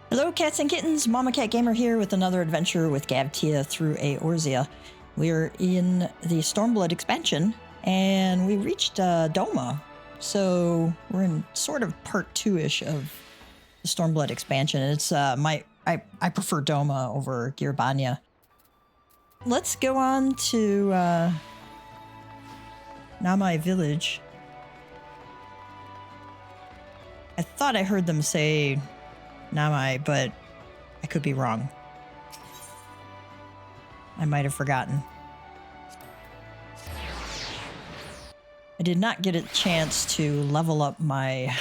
Hello cats and kittens, Mama Cat Gamer here with another adventure with Gavtia through Eorzea. We're in the Stormblood expansion and we reached Doma. So we're in sort of part 2-ish of the Stormblood expansion. It's I prefer Doma over Girabanya. Let's go on to Namai village. I thought I heard them say Namai, but I could be wrong. I might have forgotten. I did not get a chance to level up my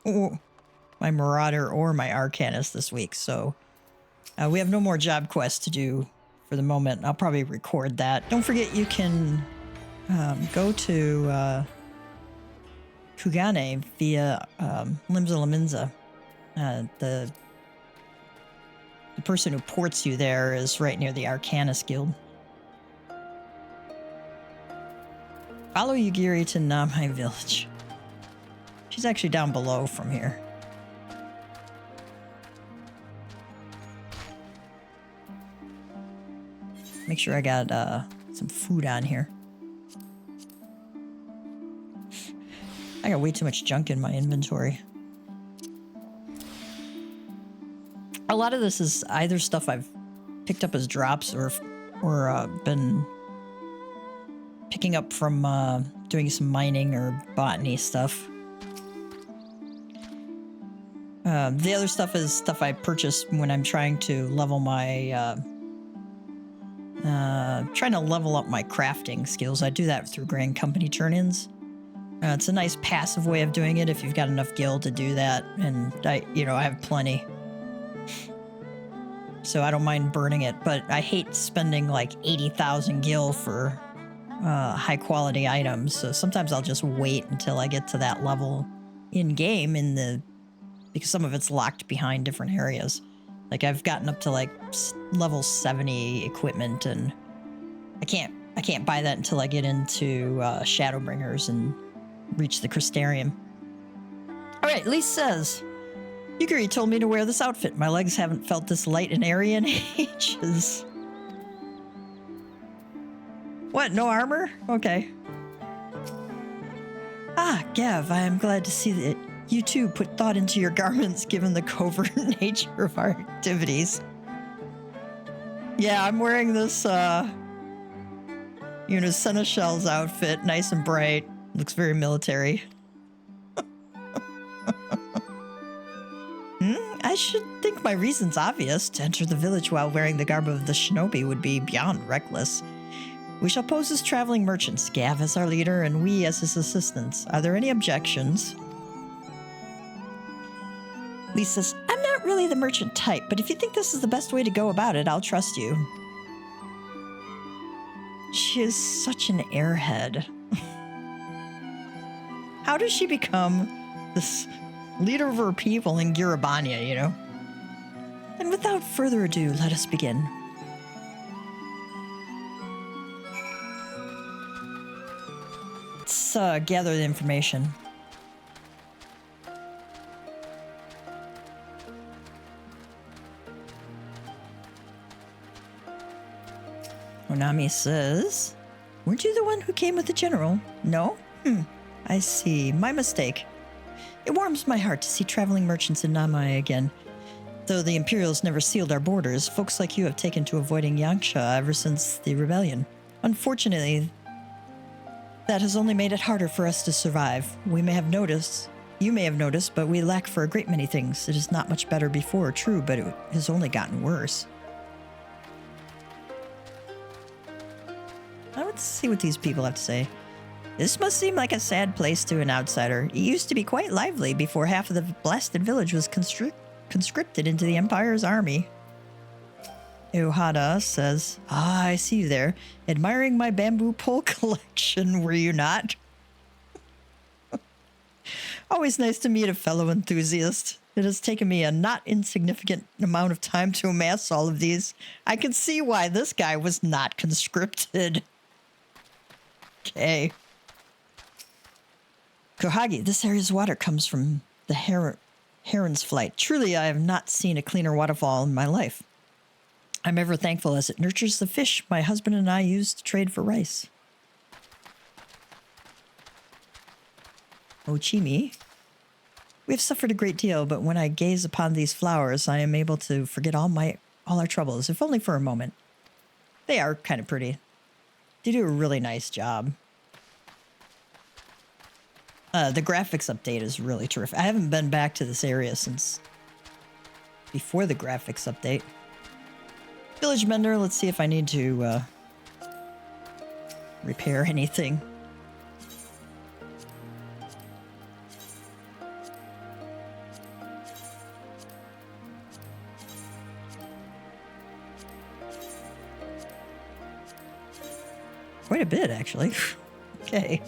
my Marauder or my Arcanist this week, so we have no more job quests to do for the moment. I'll probably record that. Don't forget you can go to Kugane via Limsa Laminza. The person who ports you there is right near the Arcanist Guild. Follow Yugiri to Namai village. She's actually down below from here. Make sure I got some food on here. I got way too much junk in my inventory. A lot of this is either stuff I've picked up as drops or been picking up from doing some mining or botany stuff. The other stuff is stuff I purchase when I'm trying to level my trying to level up my crafting skills. I do that through Grand Company turn-ins. It's a nice passive way of doing it if you've got enough gil to do that, and I have plenty. So I don't mind burning it, but I hate spending like 80,000 gil for high quality items. So sometimes I'll just wait until I get to that level in game because some of it's locked behind different areas. Like I've gotten up to like level 70 equipment, and I can't buy that until I get into Shadowbringers and reach the Crystarium. All right, Lise says, Yugiri told me to wear this outfit. My legs haven't felt this light and airy in ages. What, no armor? Okay. Ah, Gav, I am glad to see that you too put thought into your garments given the covert nature of our activities. Yeah, I'm wearing this, Seneschal's outfit, nice and bright. Looks very military. I should think my reason's obvious. To enter the village while wearing the garb of the shinobi would be beyond reckless. We shall pose as traveling merchants, Gav as our leader, and we as his assistants. Are there any objections? Lisa says, I'm not really the merchant type, but if you think this is the best way to go about it, I'll trust you. She is such an airhead. How does she become this leader of her people in Girabanya, you know? And without further ado, let us begin. Let's gather the information. Onami says, weren't you the one who came with the general? No? I see. My mistake. It warms my heart to see traveling merchants in Namai again. Though the Imperials never sealed our borders, folks like you have taken to avoiding Yangsha ever since the rebellion. Unfortunately, that has only made it harder for us to survive. You may have noticed, but we lack for a great many things. It is not much better before, true, but it has only gotten worse. Now let's see what these people have to say. This must seem like a sad place to an outsider. It used to be quite lively before half of the blasted village was conscripted into the Empire's army. Ohada says, I see you there, admiring my bamboo pole collection, were you not? Always nice to meet a fellow enthusiast. It has taken me a not insignificant amount of time to amass all of these. I can see why this guy was not conscripted. Okay. Kohagi, this area's water comes from the Heron's Flight. Truly, I have not seen a cleaner waterfall in my life. I'm ever thankful as it nurtures the fish my husband and I use to trade for rice. Ochimi. We have suffered a great deal, but when I gaze upon these flowers, I am able to forget all our troubles, if only for a moment. They are kind of pretty. They do a really nice job. The graphics update is really terrific. I haven't been back to this area since before the graphics update. Village Mender, let's see if I need to repair anything. Quite a bit, actually. Okay.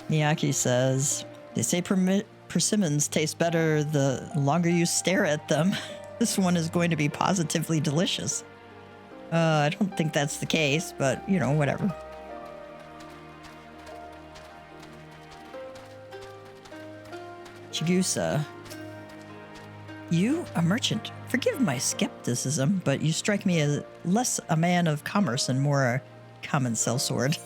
Miyaki says, they say persimmons taste better the longer you stare at them. This one is going to be positively delicious. I don't think that's the case, but, you know, whatever. Chigusa. You, a merchant. Forgive my skepticism, but you strike me as less a man of commerce and more a common sellsword.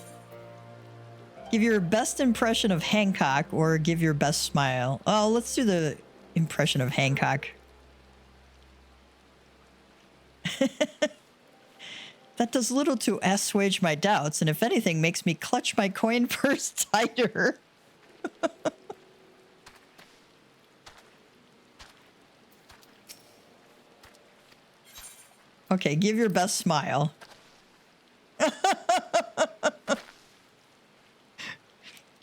Give your best impression of Hancock or give your best smile. Oh, let's do the impression of Hancock. That does little to assuage my doubts, and if anything, makes me clutch my coin purse tighter. Okay, give your best smile.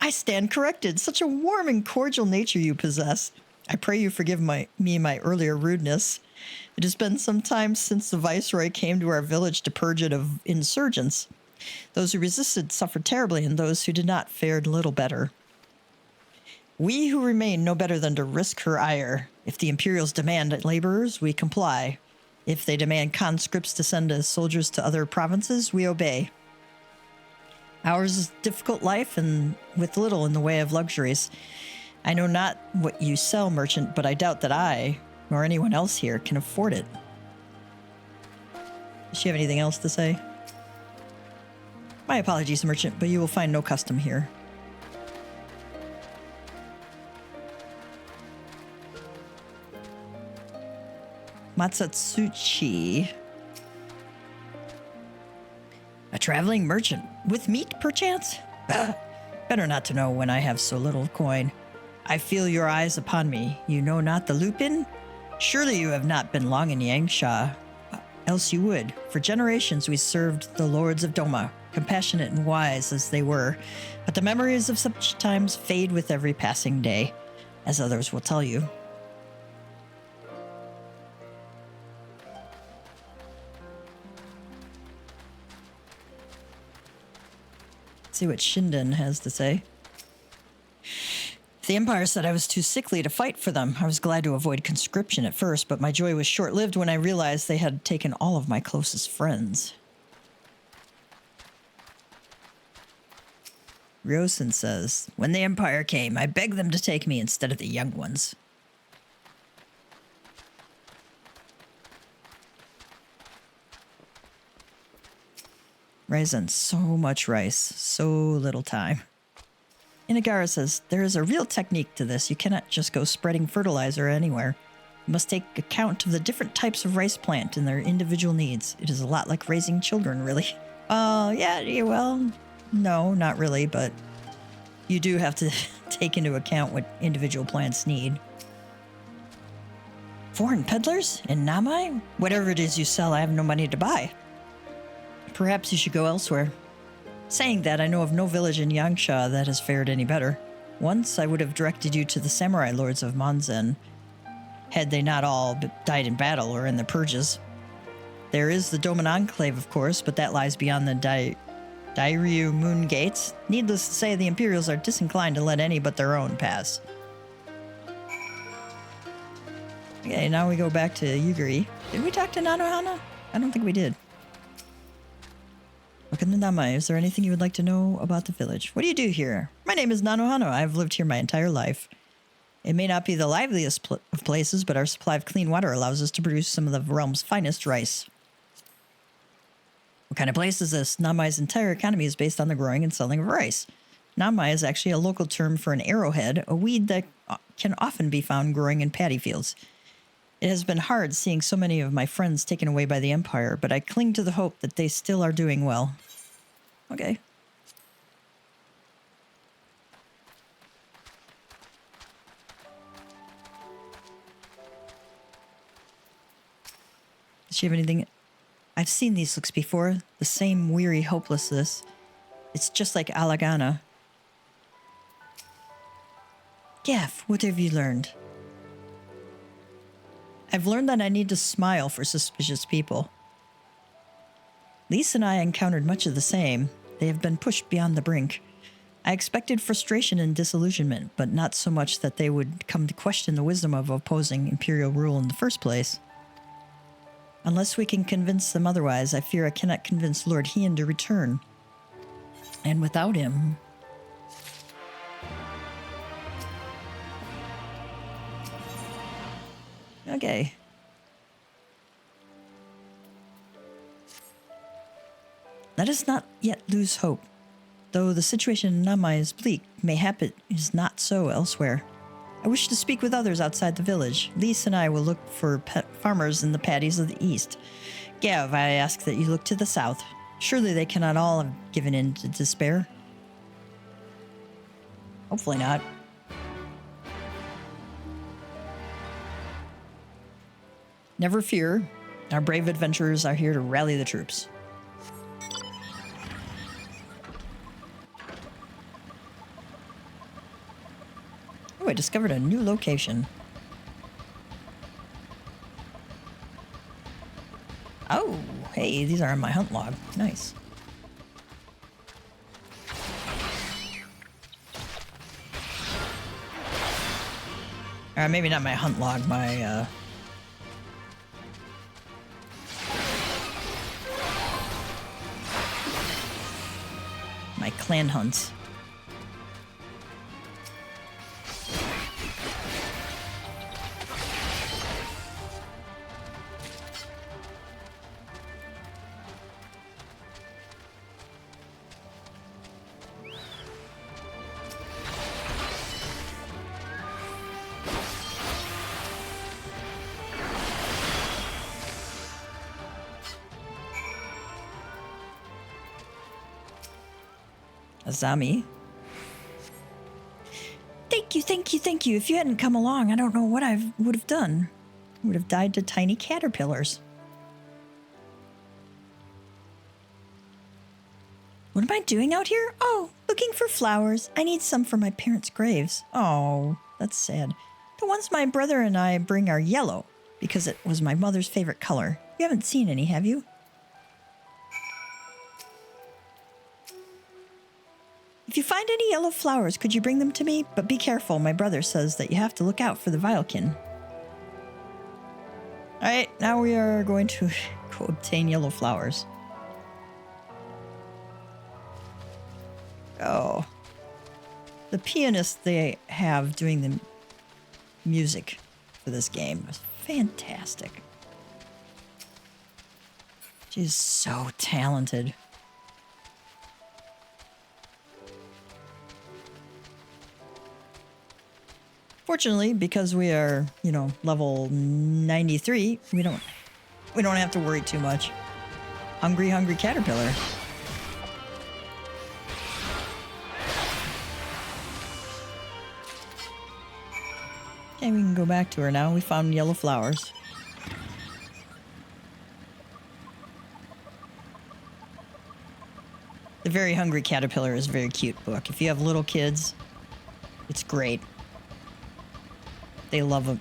I stand corrected. Such a warm and cordial nature you possess. I pray you forgive me my earlier rudeness. It has been some time since the Viceroy came to our village to purge it of insurgents. Those who resisted suffered terribly, and those who did not fared little better. We who remain know better than to risk her ire. If the Imperials demand laborers, we comply. If they demand conscripts to send as soldiers to other provinces, we obey. Ours is a difficult life and with little in the way of luxuries. I know not what you sell, merchant, but I doubt that I, nor anyone else here, can afford it. Does she have anything else to say? My apologies, merchant, but you will find no custom here. Matsatsuchi. A traveling merchant. With meat, perchance? Better not to know when I have so little coin. I feel your eyes upon me. You know not the Lupin? Surely you have not been long in Yangsha. Else you would. For generations we served the lords of Doma, compassionate and wise as they were. But the memories of such times fade with every passing day, as others will tell you. See what Shinden has to say. The Empire said I was too sickly to fight for them. I was glad to avoid conscription at first, but my joy was short-lived when I realized they had taken all of my closest friends. Ryosen says, when the Empire came, I begged them to take me instead of the young ones. Raisin, so much rice, so little time. Inagara says, there is a real technique to this. You cannot just go spreading fertilizer anywhere. You must take account of the different types of rice plant and their individual needs. It is a lot like raising children, really. Yeah, well, no, not really, but you do have to take into account what individual plants need. Foreign peddlers in Namai? Whatever it is you sell, I have no money to buy. Perhaps you should go elsewhere. Saying that, I know of no village in Yangsha that has fared any better. Once I would have directed you to the samurai lords of Monzen, had they not all died in battle or in the purges. There is the Doman Enclave, of course, but that lies beyond the Dairyu Moon Gates. Needless to say, the Imperials are disinclined to let any but their own pass. Okay, now we go back to Yugiri. Did we talk to Nanohana? I don't think we did. Welcome to Namai. Is there anything you would like to know about the village? What do you do here? My name is Nanohana. I've lived here my entire life. It may not be the liveliest of places, but our supply of clean water allows us to produce some of the realm's finest rice. What kind of place is this? Namai's entire economy is based on the growing and selling of rice. Namai is actually a local term for an arrowhead, a weed that can often be found growing in paddy fields. It has been hard seeing so many of my friends taken away by the Empire, but I cling to the hope that they still are doing well. Okay. Does she have anything? I've seen these looks before. The same weary hopelessness. It's just like Alagana. Gaff, what have you learned? I've learned that I need to smile for suspicious people. Lise and I encountered much of the same. They have been pushed beyond the brink. I expected frustration and disillusionment, but not so much that they would come to question the wisdom of opposing imperial rule in the first place. Unless we can convince them otherwise, I fear I cannot convince Lord Hien to return. And without him... Okay. Let us not yet lose hope. Though the situation in Namai is bleak, mayhap it is not so elsewhere. I wish to speak with others outside the village. Lise and I will look for farmers in the paddies of the east. Gav, I ask that you look to the south. Surely they cannot all have given in to despair. Hopefully not. Never fear. Our brave adventurers are here to rally the troops. Oh, I discovered a new location. Oh, hey, these are on my hunt log. Nice. Maybe not my hunt log, my, my clan hunts. Azami. Thank you, thank you, thank you. If you hadn't come along, I don't know what I would have done. I would have died to tiny caterpillars. What am I doing out here? Oh, looking for flowers. I need some for my parents' graves. Oh, that's sad. The ones my brother and I bring are yellow, because it was my mother's favorite color. You haven't seen any, have you? If you find any yellow flowers, could you bring them to me? But be careful, my brother says that you have to look out for the Vilekin. Alright, now we are going to go obtain yellow flowers. Oh. The pianist they have doing the music for this game is fantastic. She's so talented. Fortunately, because we are, you know, level 93, we don't have to worry too much. Hungry, hungry caterpillar. Okay, we can go back to her now. We found yellow flowers. The Very Hungry Caterpillar is a very cute book. If you have little kids, it's great. They love them.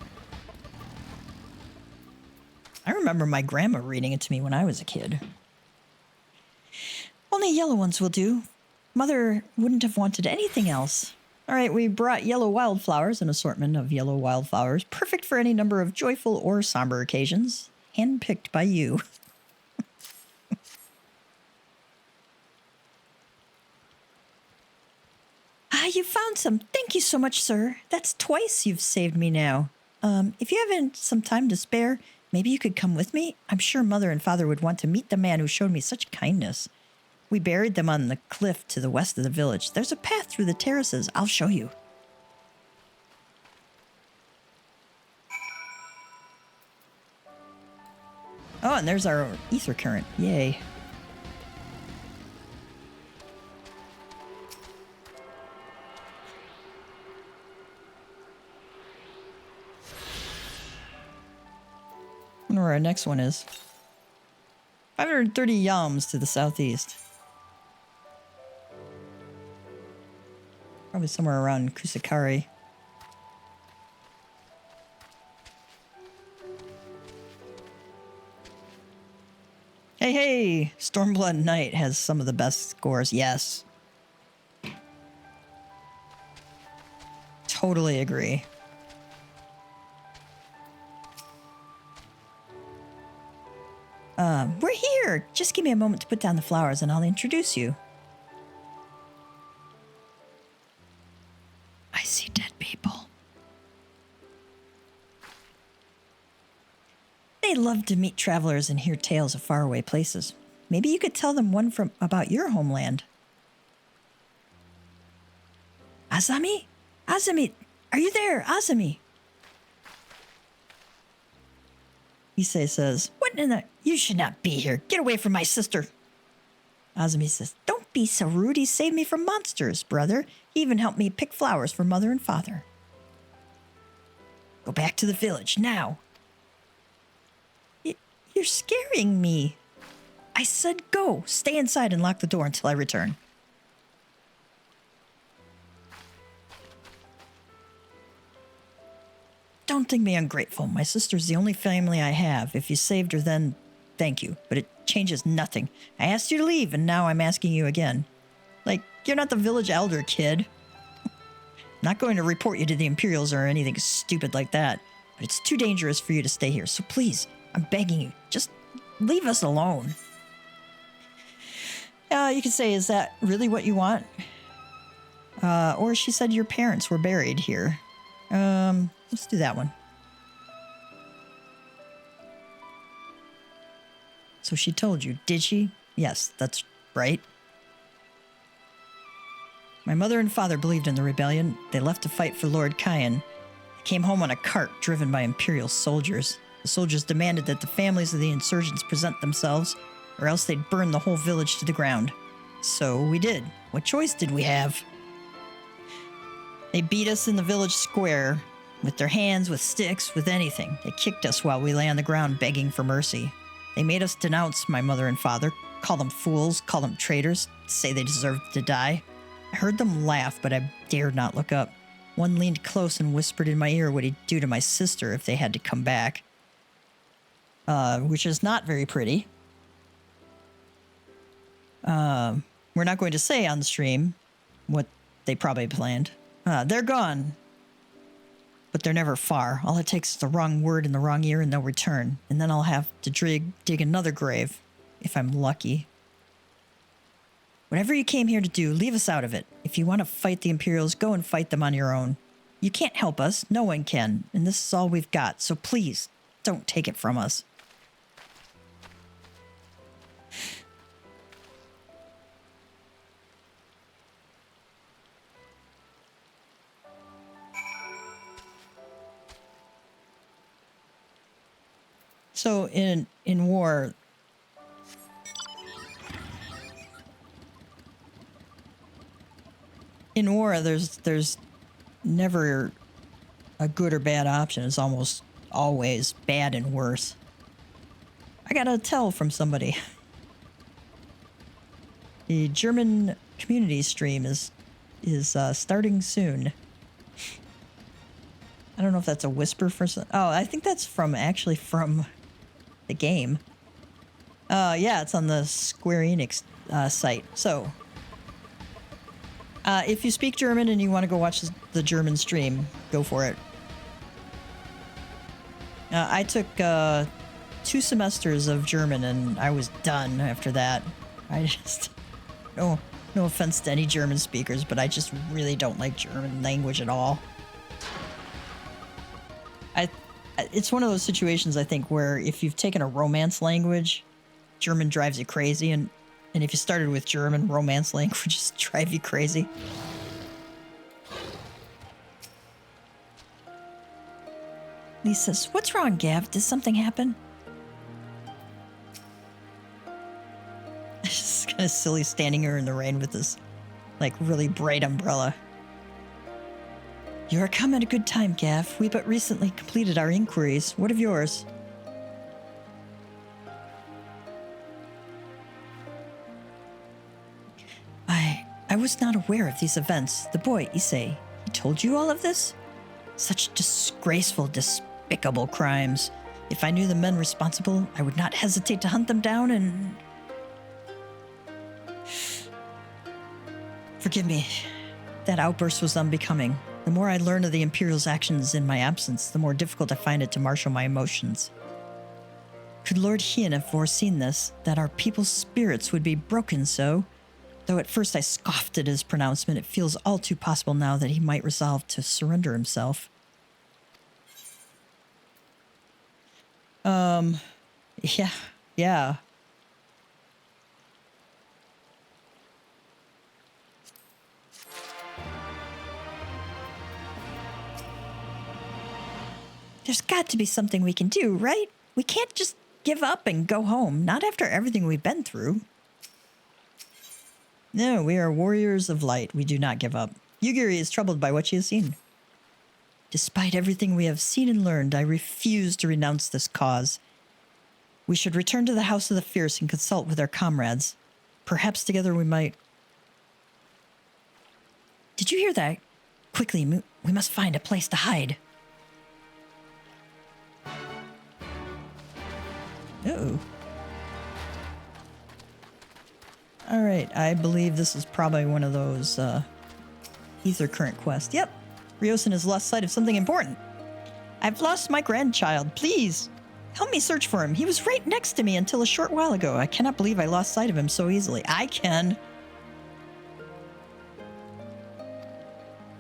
I remember my grandma reading it to me when I was a kid. Only yellow ones will do. Mother wouldn't have wanted anything else. All right, we brought yellow wildflowers, an assortment of yellow wildflowers, perfect for any number of joyful or somber occasions, handpicked by you. Ah, you found some. Thank you so much, sir. That's twice you've saved me now. If you haven't some time to spare, maybe you could come with me? I'm sure Mother and Father would want to meet the man who showed me such kindness. We buried them on the cliff to the west of the village. There's a path through the terraces. I'll show you. Oh, and there's our ether current. Yay. I wonder where our next one is. 530 yams to the southeast. Probably somewhere around Kusakari. Hey, hey! Stormblood Knight has some of the best scores. Yes. Totally agree. We're here! Just give me a moment to put down the flowers and I'll introduce you. I see dead people. They love to meet travelers and hear tales of faraway places. Maybe you could tell them one about your homeland. Azami? Azami! Are you there, Azami? Issei says, what in the... You should not be here. Get away from my sister. Azami says, don't be so rude. He saved me from monsters, brother. He even helped me pick flowers for Mother and Father. Go back to the village, now. You're scaring me. I said go. Stay inside and lock the door until I return. Don't think me ungrateful. My sister's the only family I have. If you saved her, then thank you. But it changes nothing. I asked you to leave, and now I'm asking you again. Like, you're not the village elder, kid. Not going to report you to the Imperials or anything stupid like that. But it's too dangerous for you to stay here. So please, I'm begging you, just leave us alone. You could say, is that really what you want? Or she said your parents were buried here. Let's do that one. So she told you, did she? Yes, that's right. My mother and father believed in the rebellion. They left to fight for Lord Scion. They came home on a cart driven by Imperial soldiers. The soldiers demanded that the families of the insurgents present themselves, or else they'd burn the whole village to the ground. So we did. What choice did we have? They beat us in the village square, with their hands, with sticks, with anything. They kicked us while we lay on the ground begging for mercy. They made us denounce my mother and father, call them fools, call them traitors, say they deserved to die. I heard them laugh, but I dared not look up. One leaned close and whispered in my ear what he'd do to my sister if they had to come back. Which is not very pretty. We're not going to say on the stream what they probably planned. They're gone. But they're never far. All it takes is the wrong word in the wrong ear and they'll return. And then I'll have to dig another grave, if I'm lucky. Whatever you came here to do, leave us out of it. If you want to fight the Imperials, go and fight them on your own. You can't help us. No one can. And this is all we've got. So please, don't take it from us. So in war, there's never a good or bad option. It's almost always bad and worse. I got a tell from somebody. The German community stream is starting soon. I don't know if that's a whisper for some. Oh, I think that's from the game. Yeah, it's on the Square Enix site. So, if you speak German and you want to go watch the German stream, go for it. I took 2 semesters of German and I was done after that. No offense to any German speakers, but I just really don't like German language at all. It's one of those situations, I think, where if you've taken a romance language, German drives you crazy, and if you started with German, romance languages drive you crazy. Lee says, "What's wrong, Gav? Did something happen?" It's just kind of silly standing here in the rain with this, like, really bright umbrella. "You are come at a good time, Gav. We but recently completed our inquiries. What of yours?" I was not aware of these events. The boy, Issei, he told you all of this? Such disgraceful, despicable crimes. If I knew the men responsible, I would not hesitate to hunt them down and... Forgive me. That outburst was unbecoming. The more I learn of the Imperial's actions in my absence, the more difficult I find it to marshal my emotions. Could Lord Hien have foreseen this, that our people's spirits would be broken so? Though at first I scoffed at his pronouncement, it feels all too possible now that he might resolve to surrender himself. Yeah. There's got to be something we can do, right? We can't just give up and go home, not after everything we've been through. No, we are warriors of light. We do not give up. Yugiri is troubled by what she has seen. Despite everything we have seen and learned, I refuse to renounce this cause. We should return to the House of the Fierce and consult with our comrades. Perhaps together we might... Did you hear that? Quickly, we must find a place to hide. Uh-oh. Alright, I believe this is probably one of those ether current quests. Yep, Ryosen has lost sight of something important. I've lost my grandchild. Please, help me search for him. He was right next to me until a short while ago. I cannot believe I lost sight of him so easily. I can.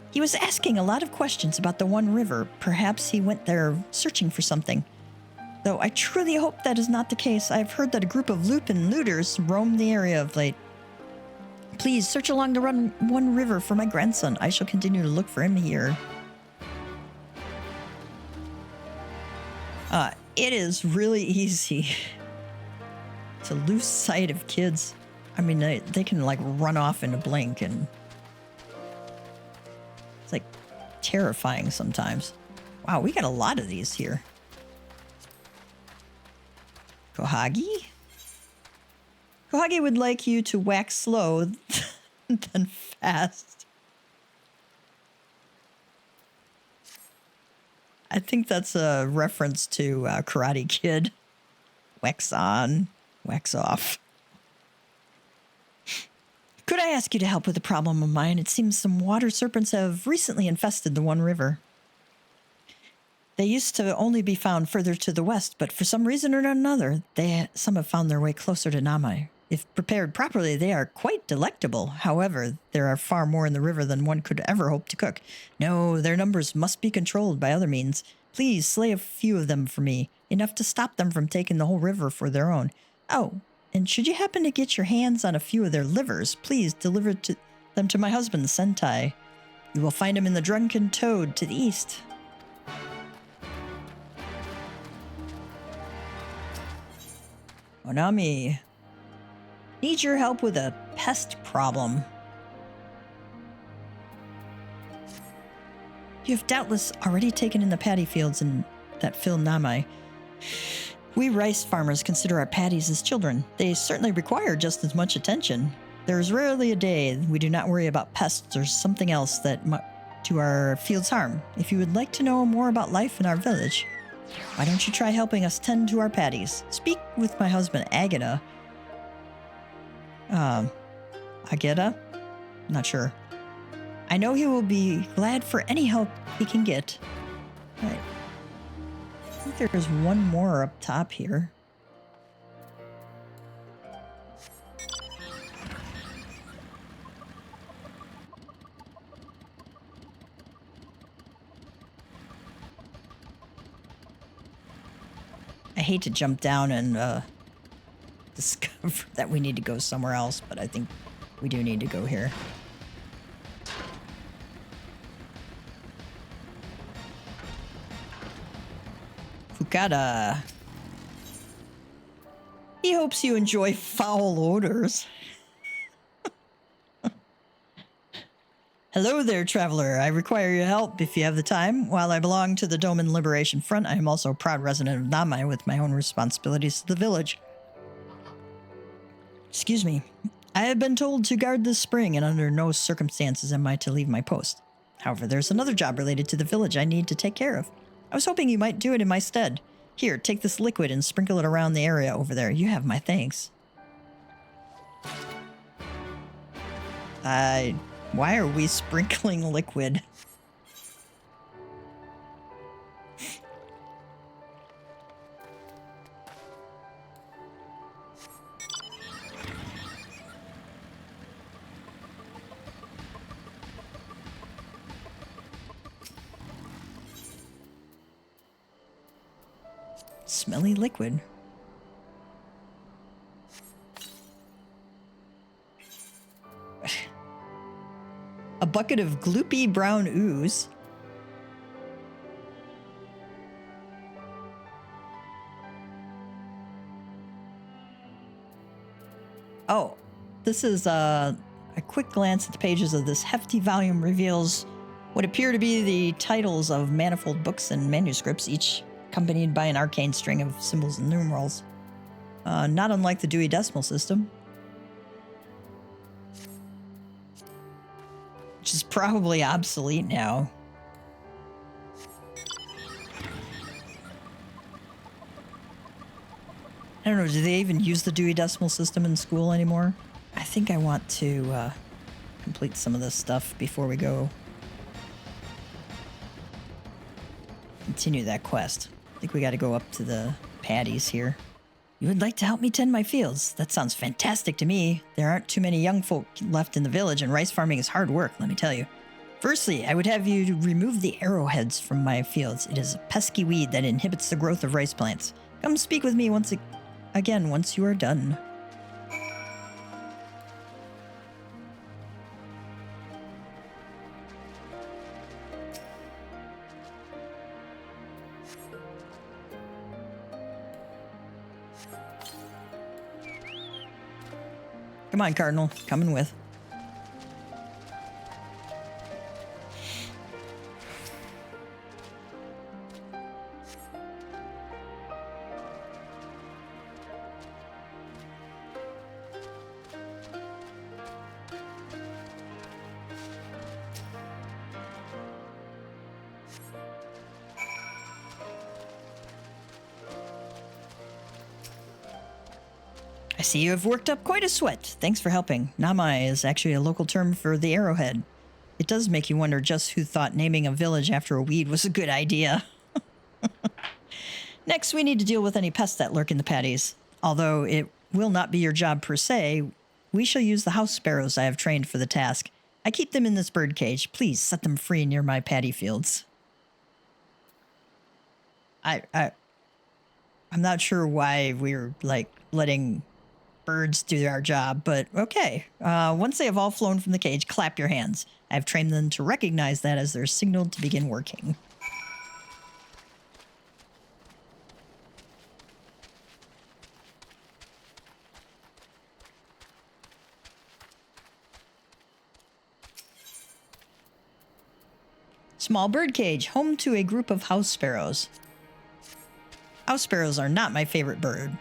He was asking a lot of questions about the One River. Perhaps he went there searching for something. Though I truly hope that is not the case. I've heard that a group of Lupin looters roam the area of late. Please search along the One River for my grandson. I shall continue to look for him here. It is really easy to lose sight of kids. I mean, they can like run off in a blink, and it's like terrifying sometimes. Wow, we got a lot of these here. Kohagi? Kohagi would like you to wax slow, then fast. I think that's a reference to Karate Kid. Wax on, wax off. Could I ask you to help with a problem of mine? It seems some water serpents have recently infested the One River. They used to only be found further to the west, but for some reason or another, some have found their way closer to Namai. If prepared properly, they are quite delectable. However, there are far more in the river than one could ever hope to cook. No, their numbers must be controlled by other means. Please slay a few of them for me, enough to stop them from taking the whole river for their own. Oh, and should you happen to get your hands on a few of their livers, please deliver them to my husband, Sentai. You will find him in the Drunken Toad to the east. Onami, need your help with a pest problem. You have doubtless already taken in the paddy fields that fill Namai. We rice farmers consider our paddies as children. They certainly require just as much attention. There is rarely a day we do not worry about pests or something else that to our fields harm. If you would like to know more about life in our village, why don't you try helping us tend to our paddies? Speak with my husband, Agata. Agata? Not sure. I know he will be glad for any help he can get. Right. I think there's one more up top here. hate to jump down and discover that we need to go somewhere else, but I think we do need to go here. Fukada. He hopes you enjoy foul odors. Hello there, traveler. I require your help if you have the time. While I belong to the Doman Liberation Front, I am also a proud resident of Namai with my own responsibilities to the village. Excuse me. I have been told to guard this spring, and under no circumstances am I to leave my post. However, there's another job related to the village I need to take care of. I was hoping you might do it in my stead. Here, take this liquid and sprinkle it around the area over there. You have my thanks. Why are we sprinkling liquid? Smelly liquid. A bucket of gloopy brown ooze. Oh, this is a quick glance at the pages of this hefty volume reveals what appear to be the titles of manifold books and manuscripts, each accompanied by an arcane string of symbols and numerals. Not unlike the Dewey Decimal System. Which is probably obsolete now. I don't know, do they even use the Dewey Decimal System in school anymore? I think I want to complete some of this stuff before we go continue that quest. I think we got to go up to the paddies here. You would like to help me tend my fields? That sounds fantastic to me. There aren't too many young folk left in the village, and rice farming is hard work, let me tell you. Firstly, I would have you remove the arrowheads from my fields. It is a pesky weed that inhibits the growth of rice plants. Come speak with me once you are done. Come on, Cardinal. Coming with. I see you have worked up quite a sweat. Thanks for helping. Namai is actually a local term for the arrowhead. It does make you wonder just who thought naming a village after a weed was a good idea. Next, we need to deal with any pests that lurk in the paddies. Although it will not be your job per se, we shall use the house sparrows I have trained for the task. I keep them in this bird cage. Please set them free near my paddy fields. I'm not sure why we're like letting birds do our job, but okay. Once they have all flown from the cage, clap your hands. I have trained them to recognize that as their signal to begin working. Small bird cage, home to a group of house sparrows. House sparrows are not my favorite bird.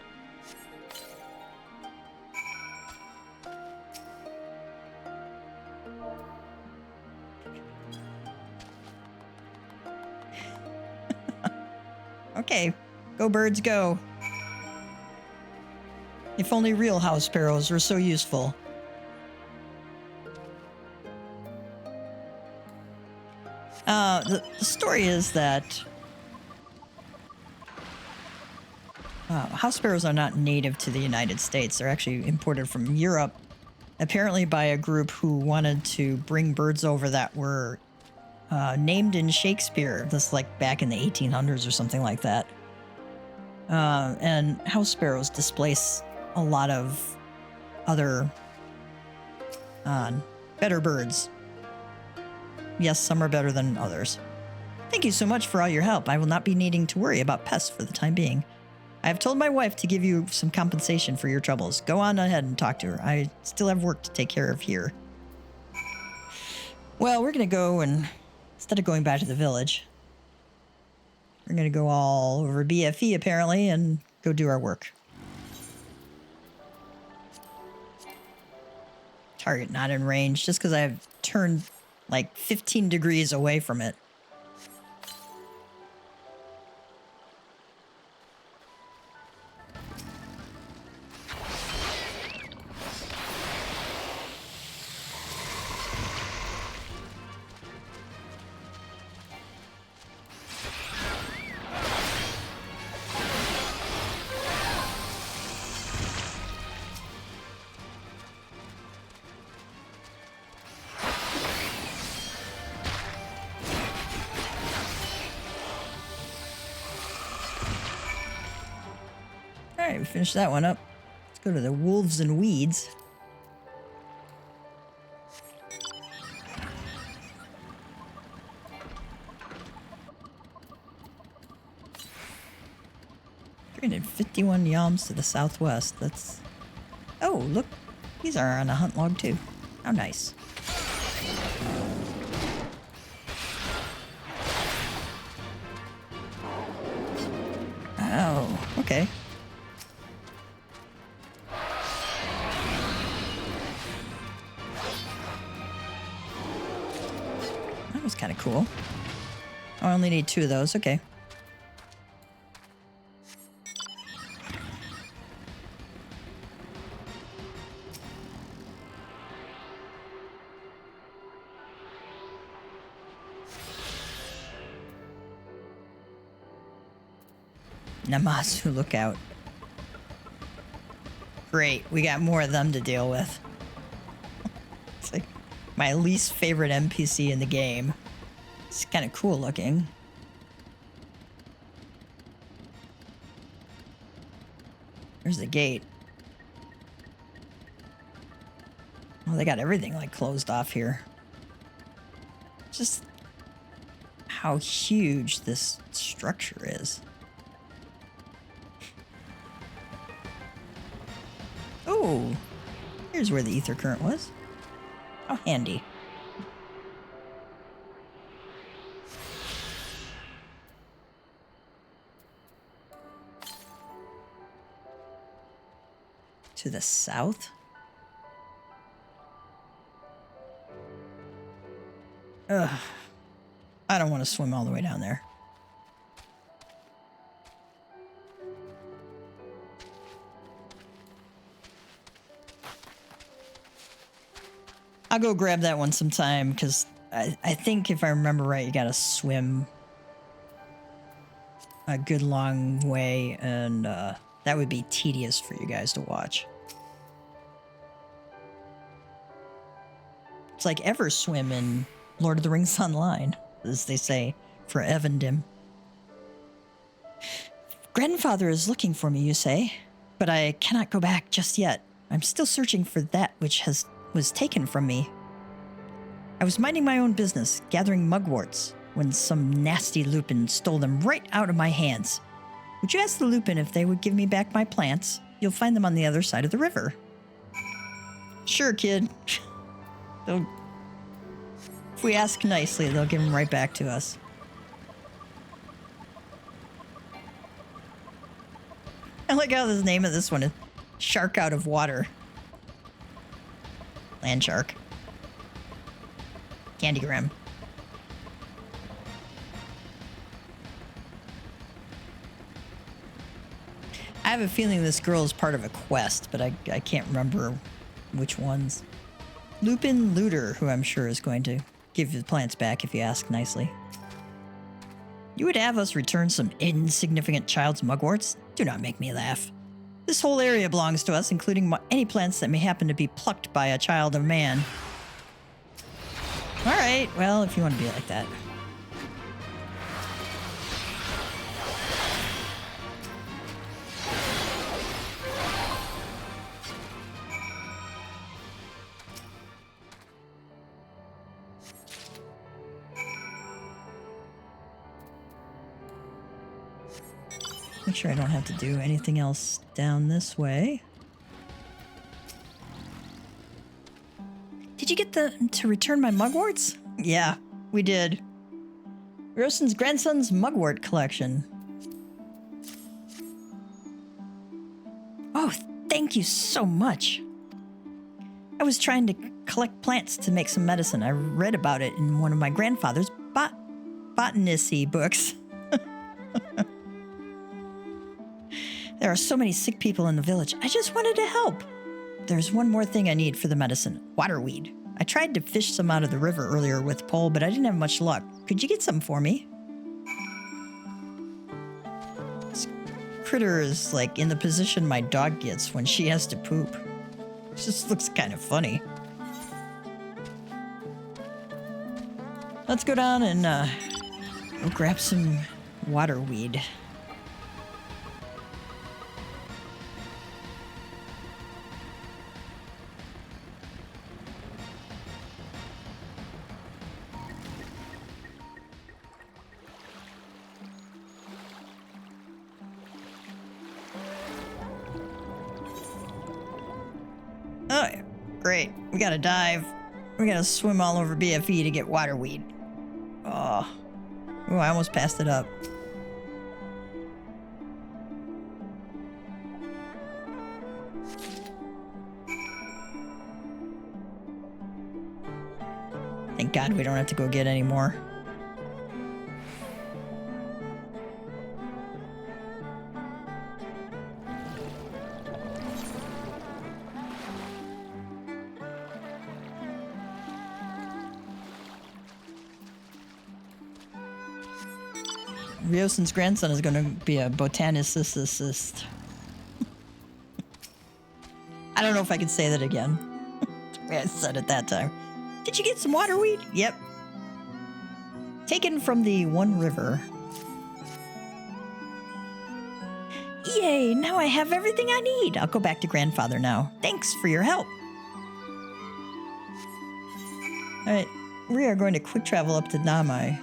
Okay, go birds, go. If only real house sparrows were so useful. The story is that house sparrows are not native to the United States. They're actually imported from Europe, apparently by a group who wanted to bring birds over that were named in Shakespeare. This like back in the 1800s or something like that. And house sparrows displace a lot of other better birds. Yes, some are better than others. Thank you so much for all your help. I will not be needing to worry about pests for the time being. I have told my wife to give you some compensation for your troubles. Go on ahead and talk to her. I still have work to take care of here. Well, we're going to go and, instead of going back to the village, we're going to go all over BFE apparently and go do our work. Target not in range, just because I've turned like 15 degrees away from it. Alright, we finished that one up. Let's go to the wolves and weeds. $351 yalms to the southwest. That's... Oh, look. These are on a hunt log too. How nice. Oh, okay. That was kind of cool. Oh, I only need 2 of those. Okay. Namazu lookout. Great, we got more of them to deal with. It's like my least favorite NPC in the game. It's kind of cool looking. There's the gate. Well, they got everything like closed off here. Just how huge this structure is. Oh, here's where the ether current was. How handy. To the south? Ugh. I don't want to swim all the way down there. I'll go grab that one sometime, because I think if I remember right, you gotta swim a good long way, and that would be tedious for you guys to watch. It's like Everswim in Lord of the Rings Online, as they say, for Evendim. Grandfather is looking for me, you say, but I cannot go back just yet. I'm still searching for that which was taken from me. I was minding my own business, gathering mugworts, when some nasty lupin stole them right out of my hands. Would you ask the lupin if they would give me back my plants? You'll find them on the other side of the river. Sure, kid. If we ask nicely, they'll give them right back to us. I like how the name of this one is Shark Out of Water. Land shark. Candygram. I have a feeling this girl is part of a quest, but I can't remember which ones. Lupin Looter, who I'm sure is going to give you the plants back if you ask nicely. You would have us return some insignificant child's mugworts? Do not make me laugh. This whole area belongs to us, including any plants that may happen to be plucked by a child of man. All right, well, if you want to be like that. Make sure I don't have to do anything else down this way. Did you get to return my mugworts? Yeah, we did. Rosen's grandson's mugwort collection. Oh, thank you so much. I was trying to collect plants to make some medicine. I read about it in one of my grandfather's botanist-y books. There are so many sick people in the village. I just wanted to help. There's one more thing I need for the medicine. Waterweed. I tried to fish some out of the river earlier with pole, but I didn't have much luck. Could you get some for me? This critter is like in the position my dog gets when she has to poop. It just looks kind of funny. Let's go down and go grab some waterweed. Oh, great. We gotta dive. We gotta swim all over BFE to get waterweed. Oh. Oh, I almost passed it up. Thank God we don't have to go get any more. Ryosen's grandson is going to be a botanicist. I don't know if I can say that again. The way I said it that time. Did you get some waterweed? Yep. Taken from the One River. Yay, now I have everything I need. I'll go back to grandfather now. Thanks for your help. Alright, we are going to quick travel up to Namai.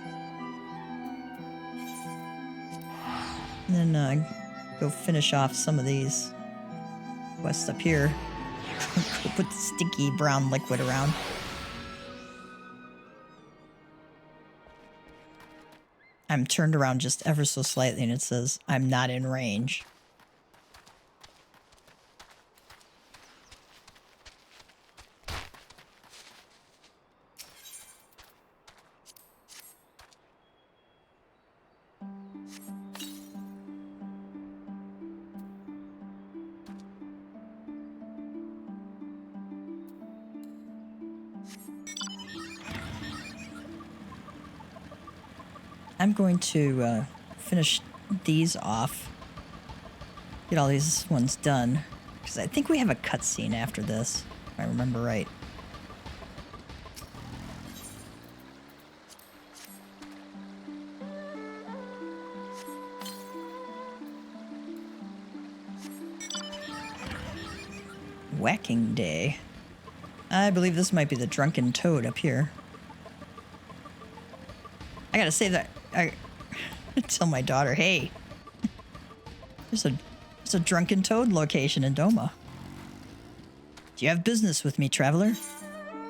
And then go finish off some of these quests up here. Go put the sticky brown liquid around. I'm turned around just ever so slightly and it says, I'm not in range. I'm going to finish these off. Get all these ones done. Because I think we have a cutscene after this, if I remember right. Whacking Day. I believe this might be the drunken toad up here. I gotta say that I tell my daughter, hey, there's a drunken toad location in Doma. Do you have business with me, traveler?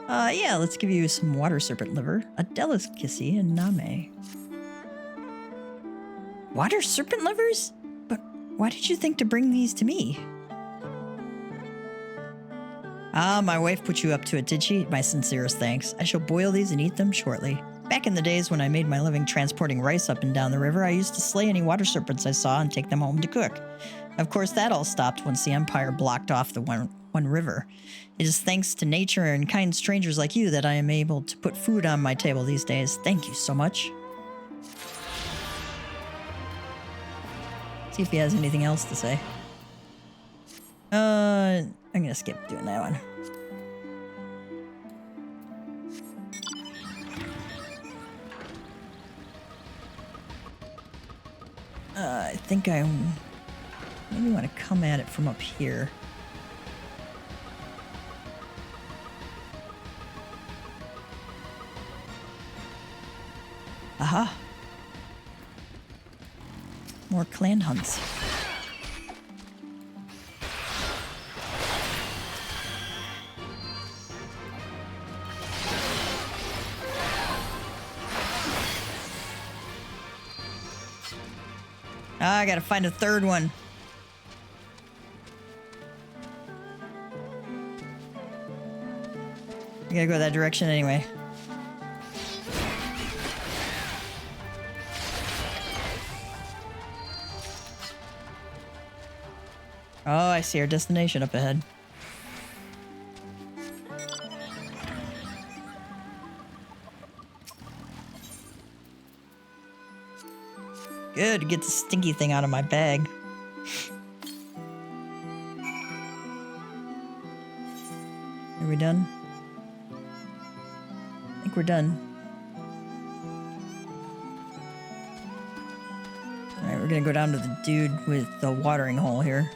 Yeah, let's give you some water serpent liver, a delicacy in Name. Water serpent livers? But why did you think to bring these to me? Ah, my wife put you up to it, did she? My sincerest thanks. I shall boil these and eat them shortly. Back in the days when I made my living transporting rice up and down the river, I used to slay any water serpents I saw and take them home to cook. Of course, that all stopped once the Empire blocked off the one river. It is thanks to nature and kind strangers like you that I am able to put food on my table these days. Thank you so much. See if he has anything else to say. I'm gonna skip doing that one. I think I maybe want to come at it from up here. Aha. More clan hunts. Ah, I gotta find a third one. I gotta go that direction anyway. Oh, I see our destination up ahead. Good, get the stinky thing out of my bag. Are we done? I think we're done. Alright, we're gonna go down to the dude with the watering hole here.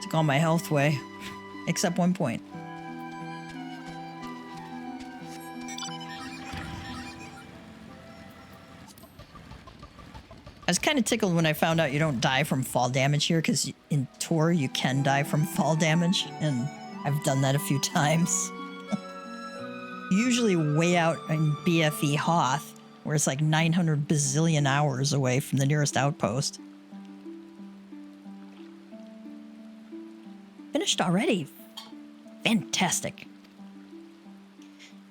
Took all my health away, except 1 point. I was kind of tickled when I found out you don't die from fall damage here, because in Tor you can die from fall damage, and I've done that a few times. Usually way out in BFE Hoth, where it's like 900 bazillion hours away from the nearest outpost. Finished already? Fantastic.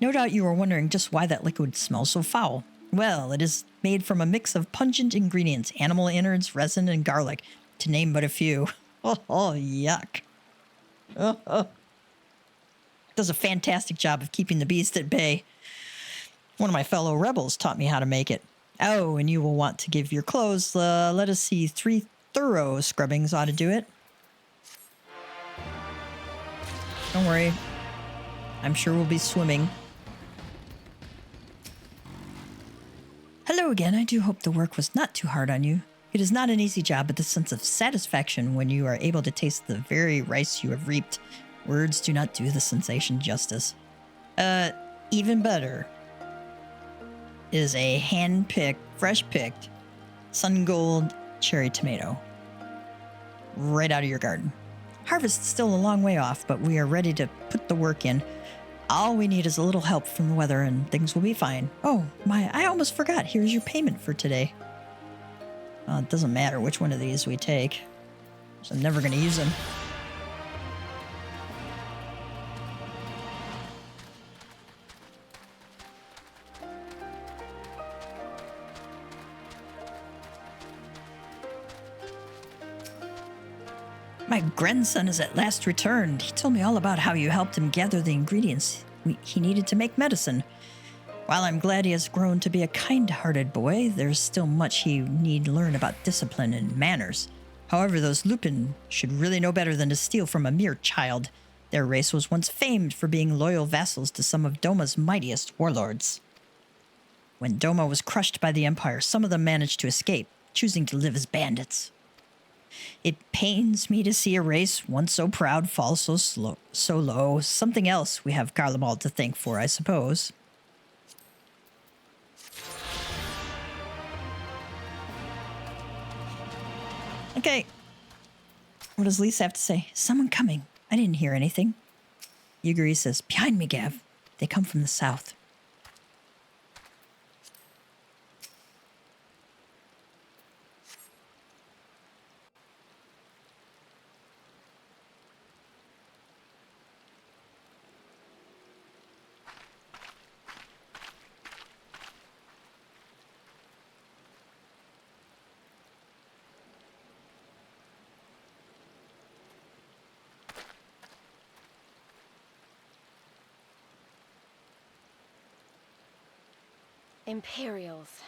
No doubt you are wondering just why that liquid smells so foul. Well, it is made from a mix of pungent ingredients, animal innards, resin, and garlic, to name but a few. Oh, yuck. Does a fantastic job of keeping the beast at bay. One of my fellow rebels taught me how to make it. Oh, and you will want to give your clothes, let us see, 3 thorough scrubbings ought to do it. Don't worry. I'm sure we'll be swimming. Hello again. I do hope the work was not too hard on you. It is not an easy job, but the sense of satisfaction when you are able to taste the very rice you have reaped. Words do not do the sensation justice. Even better is a hand-picked, fresh-picked, sun-gold cherry tomato. Right out of your garden. Harvest is still a long way off, but we are ready to put the work in. All we need is a little help from the weather and things will be fine. Oh, my, I almost forgot. Here's your payment for today. It doesn't matter which one of these we take, so I'm never going to use them. My grandson has at last returned. He told me all about how you helped him gather the ingredients he needed to make medicine. While I'm glad he has grown to be a kind-hearted boy, there's still much he need learn about discipline and manners. However, those Lupin should really know better than to steal from a mere child. Their race was once famed for being loyal vassals to some of Doma's mightiest warlords. When Doma was crushed by the Empire, some of them managed to escape, choosing to live as bandits. It pains me to see a race once so proud fall so low. Something else we have Garlemald to thank for, I suppose. Okay. What does Lisa have to say? Someone coming. I didn't hear anything. Yuguri says, behind me, Gav. They come from the south. Imperials.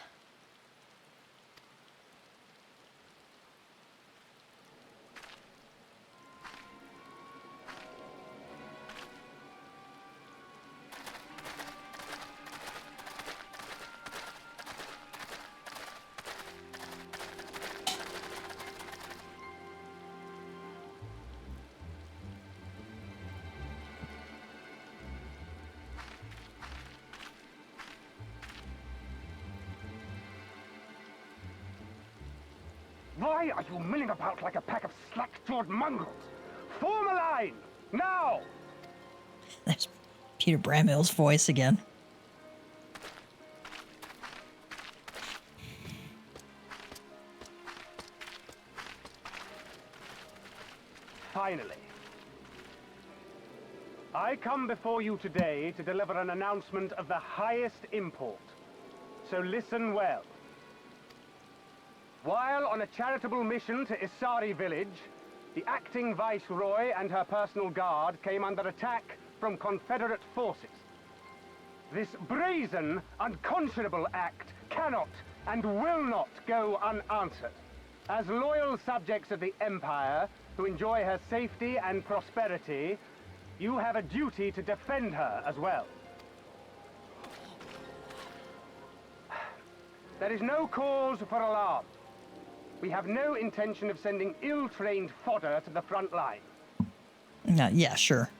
Why are you milling about like a pack of slack-jawed mongrels? Form a line! Now! That's Peter Bramill's voice again. Finally. I come before you today to deliver an announcement of the highest import. So listen well. While on a charitable mission to Isari village, the acting viceroy and her personal guard came under attack from Confederate forces. This brazen, unconscionable act cannot and will not go unanswered. As loyal subjects of the Empire who enjoy her safety and prosperity, you have a duty to defend her as well. There is no cause for alarm. We have no intention of sending ill-trained fodder to the front line. Yeah, sure.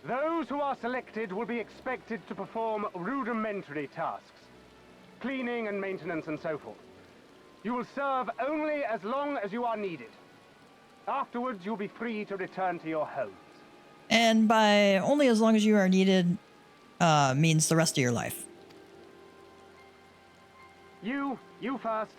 Those who are selected will be expected to perform rudimentary tasks, cleaning and maintenance and so forth. You will serve only as long as you are needed. Afterwards, you'll be free to return to your homes. And by only as long as you are needed means the rest of your life. You first.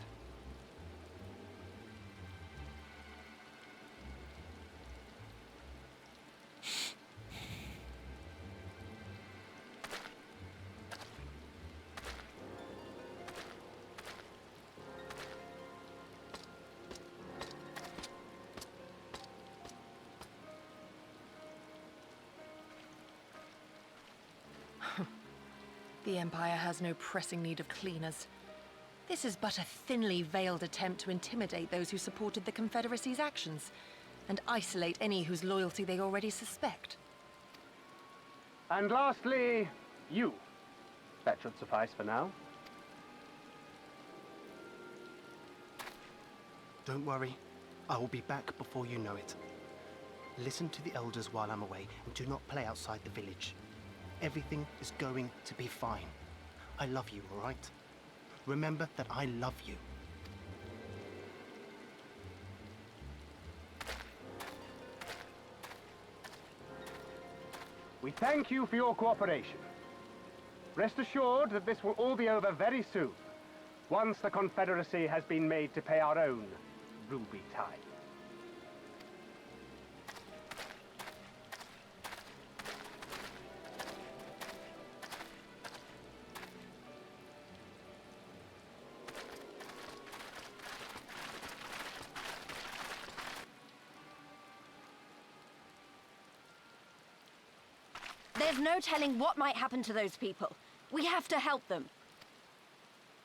The Empire has no pressing need of cleaners. This is but a thinly veiled attempt to intimidate those who supported the Confederacy's actions, and isolate any whose loyalty they already suspect. And lastly, you. That should suffice for now. Don't worry, I will be back before you know it. Listen to the elders while I'm away, and do not play outside the village. Everything is going to be fine. I love you, all right? Remember that I love you. We thank you for your cooperation. Rest assured that this will all be over very soon, once the Confederacy has been made to pay our own ruby tithe. There's no telling what might happen to those people. We have to help them.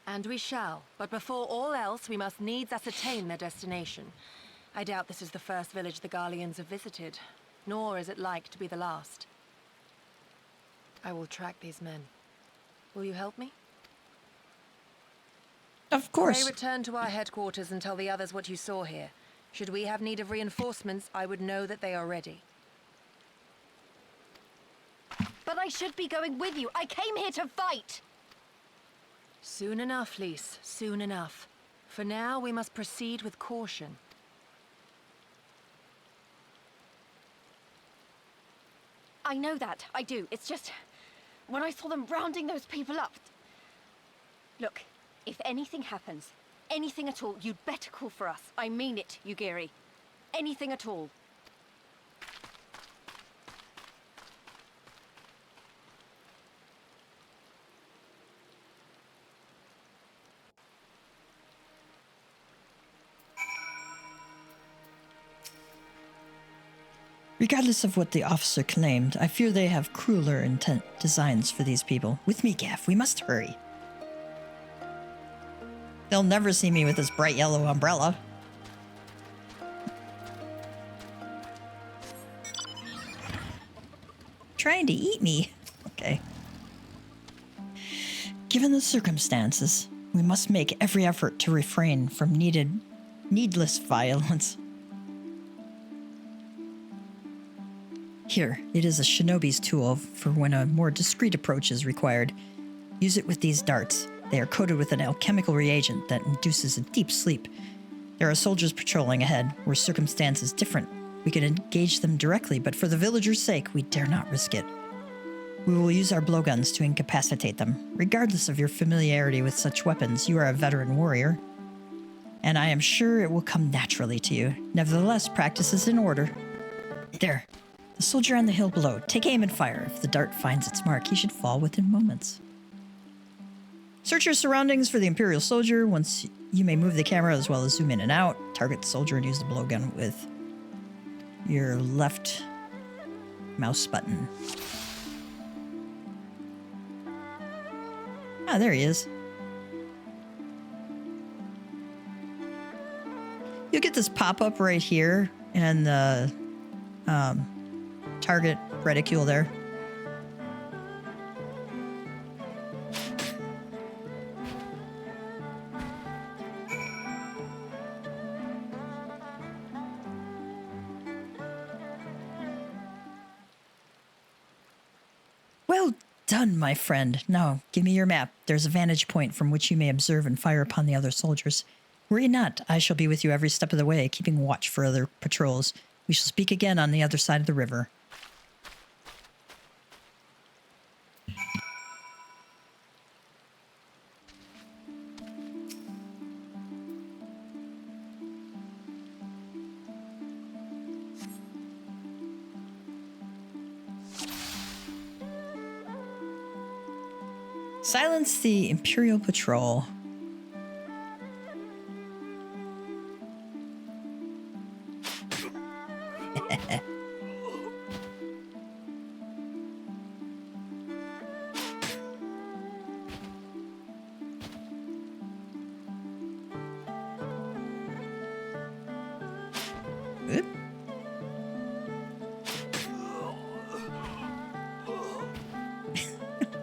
And we shall, but before all else, we must needs ascertain their destination. I doubt this is the first village the Garleans have visited, nor is it like to be the last. I will track these men. Will you help me? Of course. Pray return to our headquarters and tell the others what you saw here. Should we have need of reinforcements, I would know that they are ready. But I should be going with you. I came here to fight! Soon enough, Lise. Soon enough. For now, we must proceed with caution. I know that. I do. It's just... when I saw them rounding those people up... Look, if anything happens, anything at all, you'd better call for us. I mean it, Yugiri. Anything at all. Regardless of what the officer claimed, I fear they have crueler intent designs for these people. With me, Gaff, we must hurry. They'll never see me with this bright yellow umbrella. Trying to eat me. Okay. Given the circumstances, we must make every effort to refrain from needless violence. Here, it is a shinobi's tool for when a more discreet approach is required. Use it with these darts. They are coated with an alchemical reagent that induces a deep sleep. There are soldiers patrolling ahead. Were circumstances different, we could engage them directly, but for the villagers' sake, we dare not risk it. We will use our blowguns to incapacitate them. Regardless of your familiarity with such weapons, you are a veteran warrior, and I am sure it will come naturally to you. Nevertheless, practice is in order. There. The soldier on the hill below. Take aim and fire. If the dart finds its mark, he should fall within moments. Search your surroundings for the Imperial soldier. Once you may move the camera as well as zoom in and out. Target the soldier and use the blowgun with your left mouse button. Ah, there he is. You'll get this pop-up right here and the target reticule there. Well done, my friend. Now, give me your map. There's a vantage point from which you may observe and fire upon the other soldiers. Worry not, I shall be with you every step of the way, keeping watch for other patrols. We shall speak again on the other side of the river. Silence the Imperial Patrol. Oop.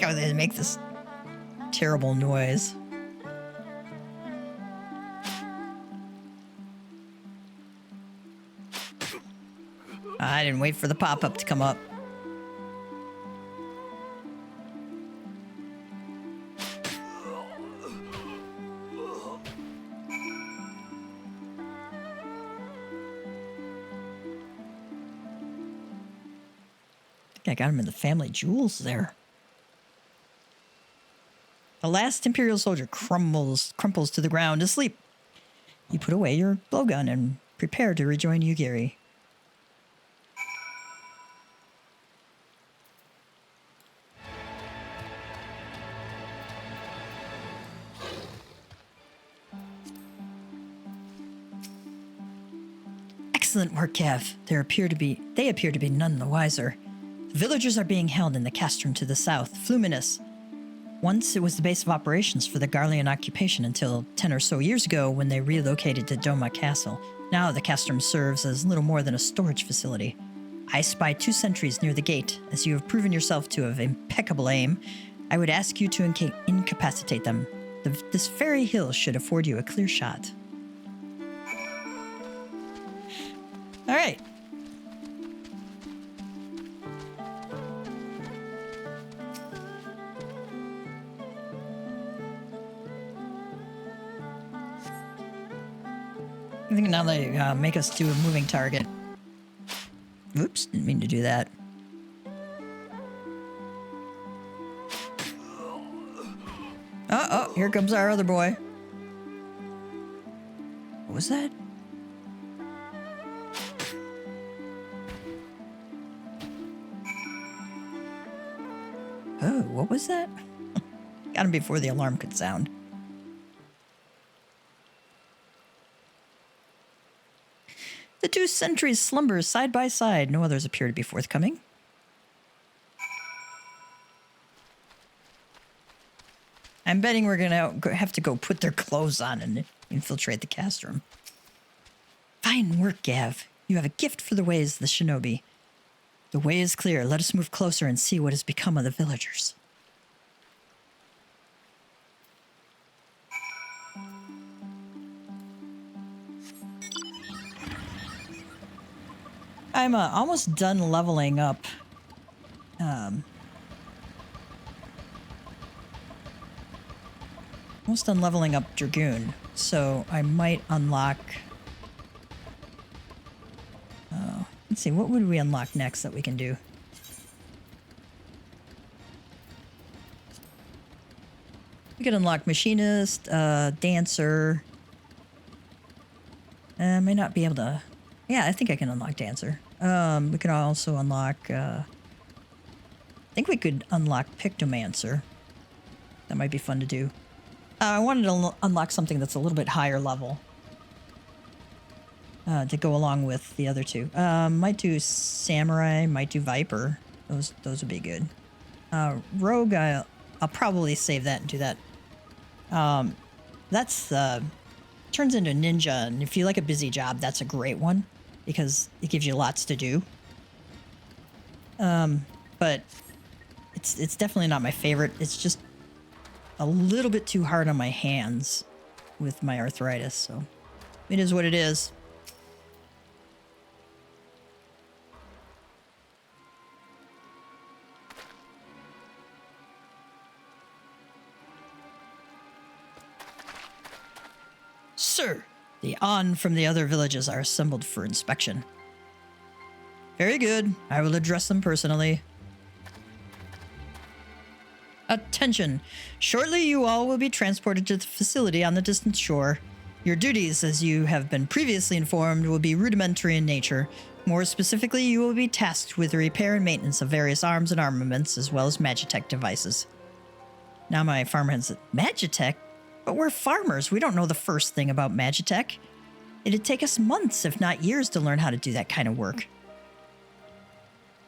How they make this terrible noise. I didn't wait for the pop-up to come up. I think I got him in the family jewels there. The last Imperial soldier crumples to the ground asleep. You put away your blowgun and prepare to rejoin Yugiri. Excellent work, Kev. They appear to be none the wiser. The villagers are being held in the castrum to the south, Fluminous. Once it was the base of operations for the Garlean occupation until 10 or so years ago when they relocated to Doma Castle. Now the castrum serves as little more than a storage facility. I spy 2 sentries near the gate. As you have proven yourself to have impeccable aim, I would ask you to incapacitate them. This very hill should afford you a clear shot. All right. I think now they make us do a moving target. Oops, didn't mean to do that. Oh, here comes our other boy. What was that? Oh, what was that? Got him before the alarm could sound. The 2 sentries slumber side by side. No others appear to be forthcoming. I'm betting we're going to have to go put their clothes on and infiltrate the castrum. Fine work, Gav. You have a gift for the ways of the shinobi. The way is clear. Let us move closer and see what has become of the villagers. I'm almost done leveling up. almost done leveling up Dragoon, so I might unlock... let's see, what would we unlock next that we can do? We could unlock Machinist, Dancer. I may not be able to... Yeah, I think I can unlock Dancer. We can also unlock... I think we could unlock Pictomancer. That might be fun to do. I wanted to unlock something that's a little bit higher level. To go along with the other two. Might do Samurai, might do Viper. Those would be good. Rogue, I'll probably save that and do that. That's turns into Ninja, and if you like a busy job, that's a great one because it gives you lots to do. But it's definitely not my favorite. It's just a little bit too hard on my hands with my arthritis, so it is what it is. Sir, the On from the other villages are assembled for inspection. Very good. I will address them personally. Attention! Shortly you all will be transported to the facility on the distant shore. Your duties, as you have been previously informed, will be rudimentary in nature. More specifically, you will be tasked with the repair and maintenance of various arms and armaments, as well as Magitech devices. Now my farmer has Magitech? But we're farmers. We don't know the first thing about Magitech. It'd take us months, if not years, to learn how to do that kind of work.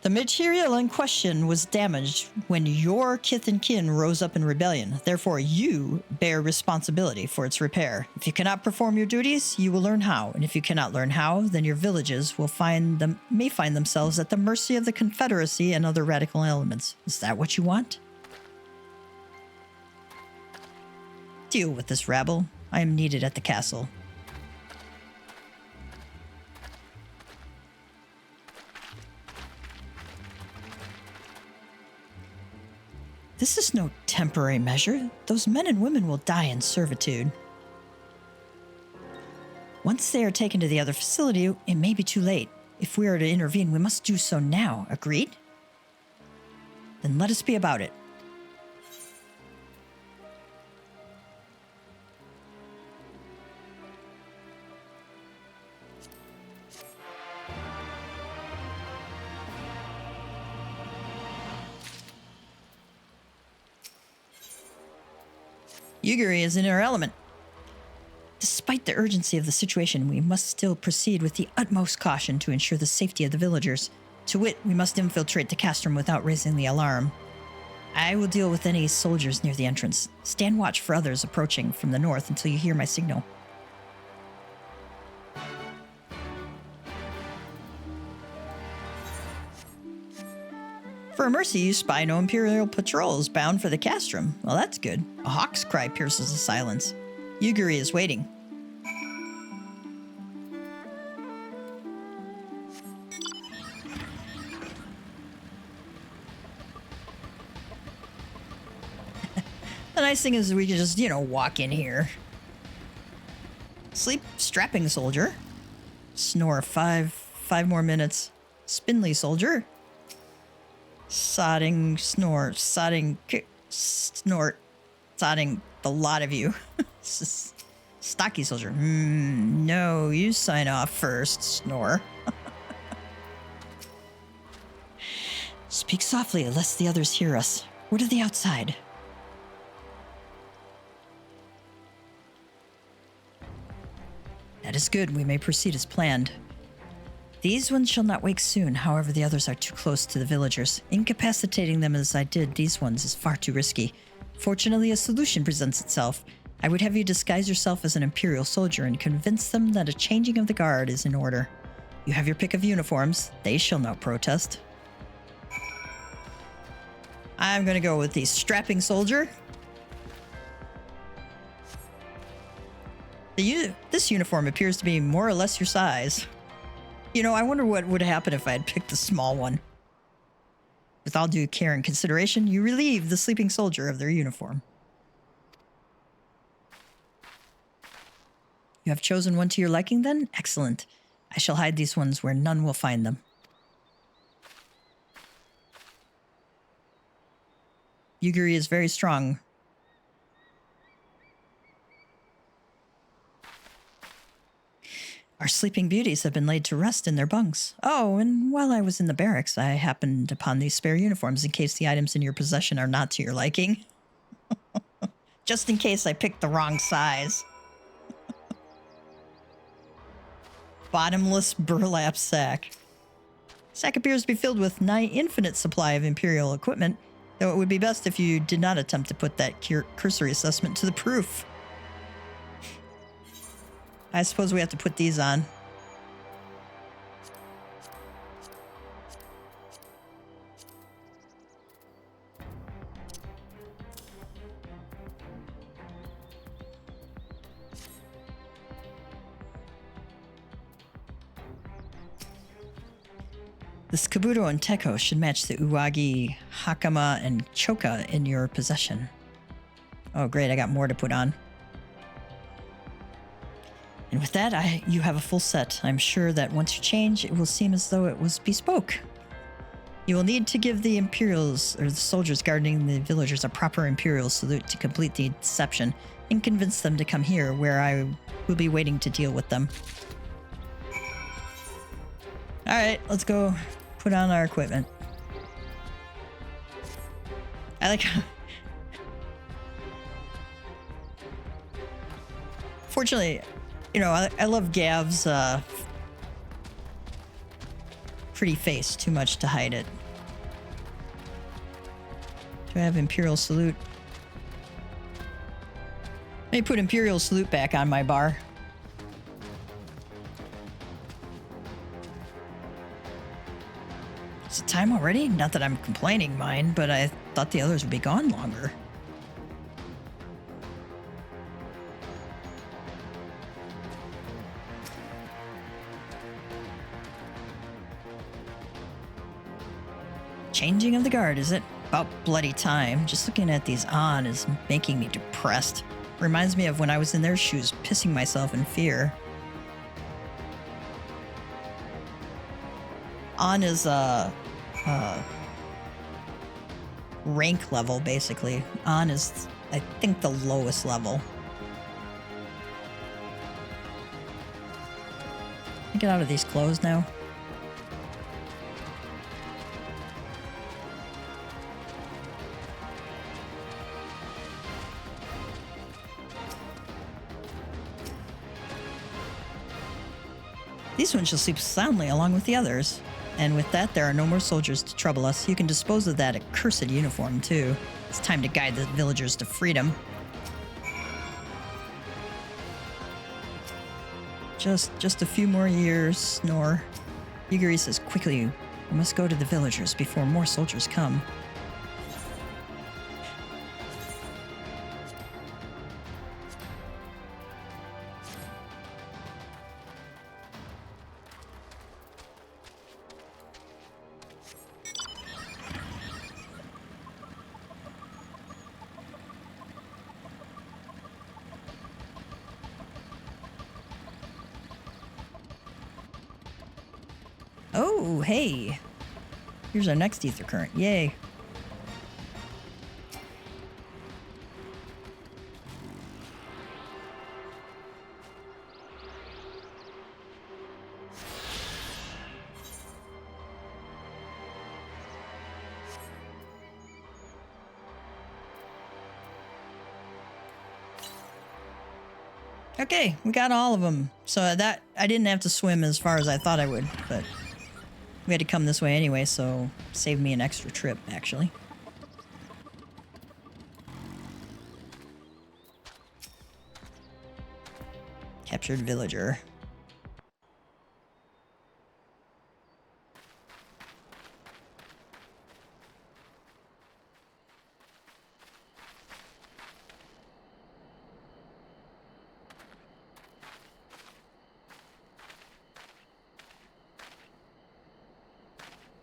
The material in question was damaged when your kith and kin rose up in rebellion. Therefore, you bear responsibility for its repair. If you cannot perform your duties, you will learn how. And if you cannot learn how, then your villages may find themselves at the mercy of the Confederacy and other radical elements. Is that what you want? Deal with this rabble. I am needed at the castle. This is no temporary measure. Those men and women will die in servitude. Once they are taken to the other facility, it may be too late. If we are to intervene, we must do so now. Agreed? Then let us be about it. Yugiri is in her element. Despite the urgency of the situation, we must still proceed with the utmost caution to ensure the safety of the villagers. To wit, we must infiltrate the castrum without raising the alarm. I will deal with any soldiers near the entrance. Stand watch for others approaching from the north until you hear my signal. For mercy, you spy no Imperial patrols bound for the castrum. Well, that's good. A hawk's cry pierces the silence. Yugiri is waiting. The nice thing is we can just, walk in here. Sleep, strapping soldier. Snore, five more minutes. Spindly soldier. Sodding, snore, sodding, snort, sodding, the lot of you. Stocky soldier. No, you sign off first, snore. Speak softly, lest the others hear us. We're to the outside. That is good. We may proceed as planned. These ones shall not wake soon, however the others are too close to the villagers. Incapacitating them as I did these ones is far too risky. Fortunately, a solution presents itself. I would have you disguise yourself as an Imperial soldier and convince them that a changing of the guard is in order. You have your pick of uniforms. They shall not protest. I'm gonna go with the strapping soldier. This uniform appears to be more or less your size. I wonder what would happen if I had picked the small one. With all due care and consideration, you relieve the sleeping soldier of their uniform. You have chosen one to your liking then? Excellent. I shall hide these ones where none will find them. Yugiri is very strong. Our sleeping beauties have been laid to rest in their bunks. Oh, and while I was in the barracks, I happened upon these spare uniforms in case the items in your possession are not to your liking. Just in case I picked the wrong size. Bottomless burlap sack. Sack appears to be filled with nigh infinite supply of Imperial equipment, though it would be best if you did not attempt to put that cursory assessment to the proof. I suppose we have to put these on. This Kabuto and Teko should match the Uwagi, Hakama, and Choka in your possession. Oh great, I got more to put on. And with that, you have a full set. I'm sure that once you change, it will seem as though it was bespoke. You will need to give the Imperials, or the soldiers guarding the villagers, a proper Imperial salute to complete the deception, and convince them to come here, where I will be waiting to deal with them. Alright, let's go put on our equipment. I like how... Fortunately, you know, I love Gav's pretty face too much to hide it. Do I have Imperial Salute? Let me put Imperial Salute back on my bar. Is it time already? Not that I'm complaining, mine, but I thought the others would be gone longer. Changing of the guard, is it? About bloody time. Just looking at these on is making me depressed. Reminds me of when I was in their shoes, pissing myself in fear. On is rank level, basically. On is, I think, the lowest level. Get out of these clothes now. These ones shall sleep soundly along with the others. And with that, there are no more soldiers to trouble us. You can dispose of that accursed uniform, too. It's time to guide the villagers to freedom. Just a few more years, Snore. Yugiri says, quickly, we must go to the villagers before more soldiers come. Oh, hey. Here's our next ether current. Yay. Okay, we got all of them. So that I didn't have to swim as far as I thought I would, but we had to come this way anyway, so saved me an extra trip, actually. Captured villager.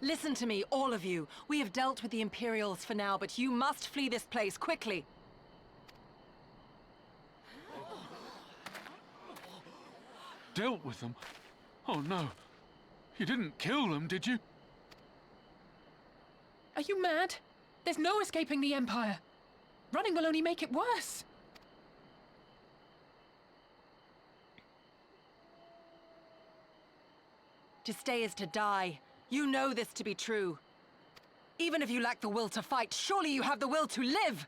Listen to me, all of you. We have dealt with the Imperials for now, but you must flee this place quickly. dealt with them. Oh no. You didn't kill them, did you? Are you mad? There's no escaping the Empire. Running will only make it worse. To stay is to die. You know this to be true. Even if you lack the will to fight, surely you have the will to live!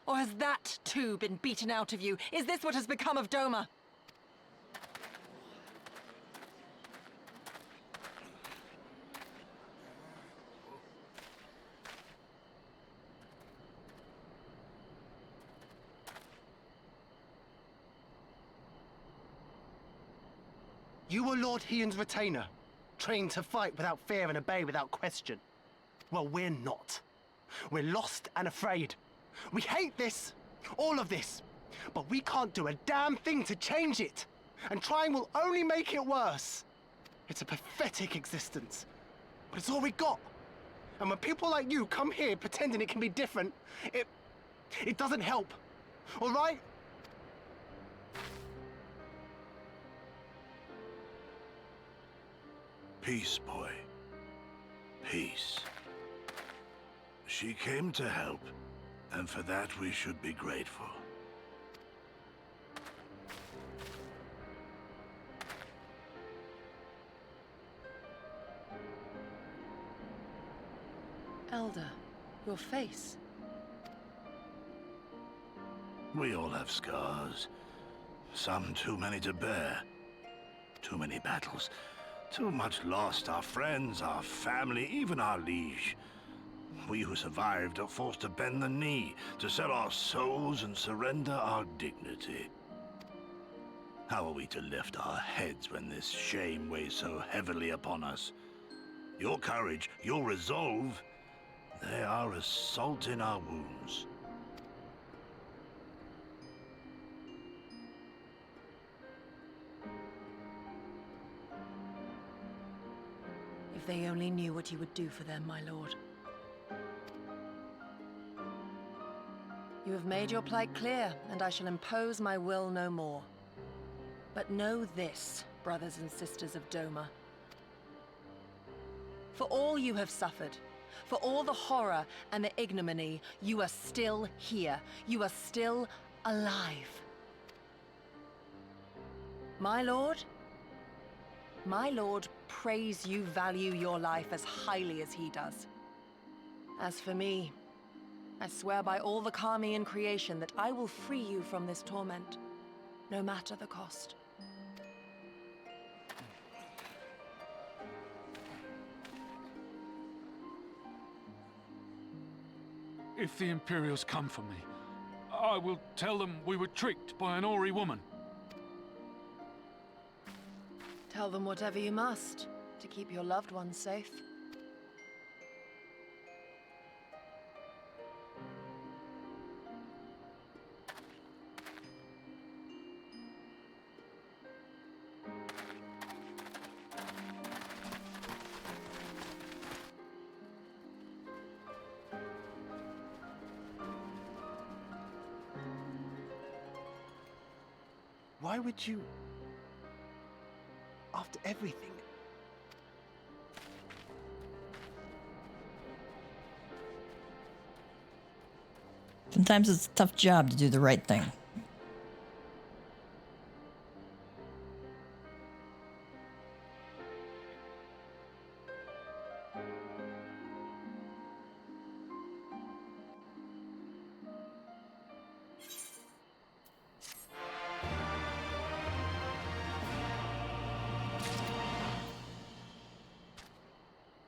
Or has that, too, been beaten out of you? Is this what has become of Doma? You were Lord Hion's retainer, trained to fight without fear and obey without question. Well, we're not. We're lost and afraid. We hate this, all of this, but we can't do a damn thing to change it. And trying will only make it worse. It's a pathetic existence, but it's all we got. And when people like you come here pretending it can be different, it doesn't help, all right? Peace, boy. Peace. She came to help, and for that we should be grateful. Elder, your face. We all have scars. Some too many to bear. Too many battles. Too much lost, our friends, our family, even our liege. We who survived are forced to bend the knee, to sell our souls and surrender our dignity. How are we to lift our heads when this shame weighs so heavily upon us? Your courage, your resolve, they are as salt in our wounds. If they only knew what you would do for them, my lord. You have made your plight clear, and I shall impose my will no more. But know this, brothers and sisters of Doma. For all you have suffered, for all the horror and the ignominy, you are still here. You are still alive. My lord prays you value your life as highly as he does. As for me, I swear by all the kami in creation that I will free you from this torment, no matter the cost. If the Imperials come for me, I will tell them we were tricked by an Ori woman. Tell them whatever you must to keep your loved ones safe. Why would you... after everything? Sometimes it's a tough job to do the right thing.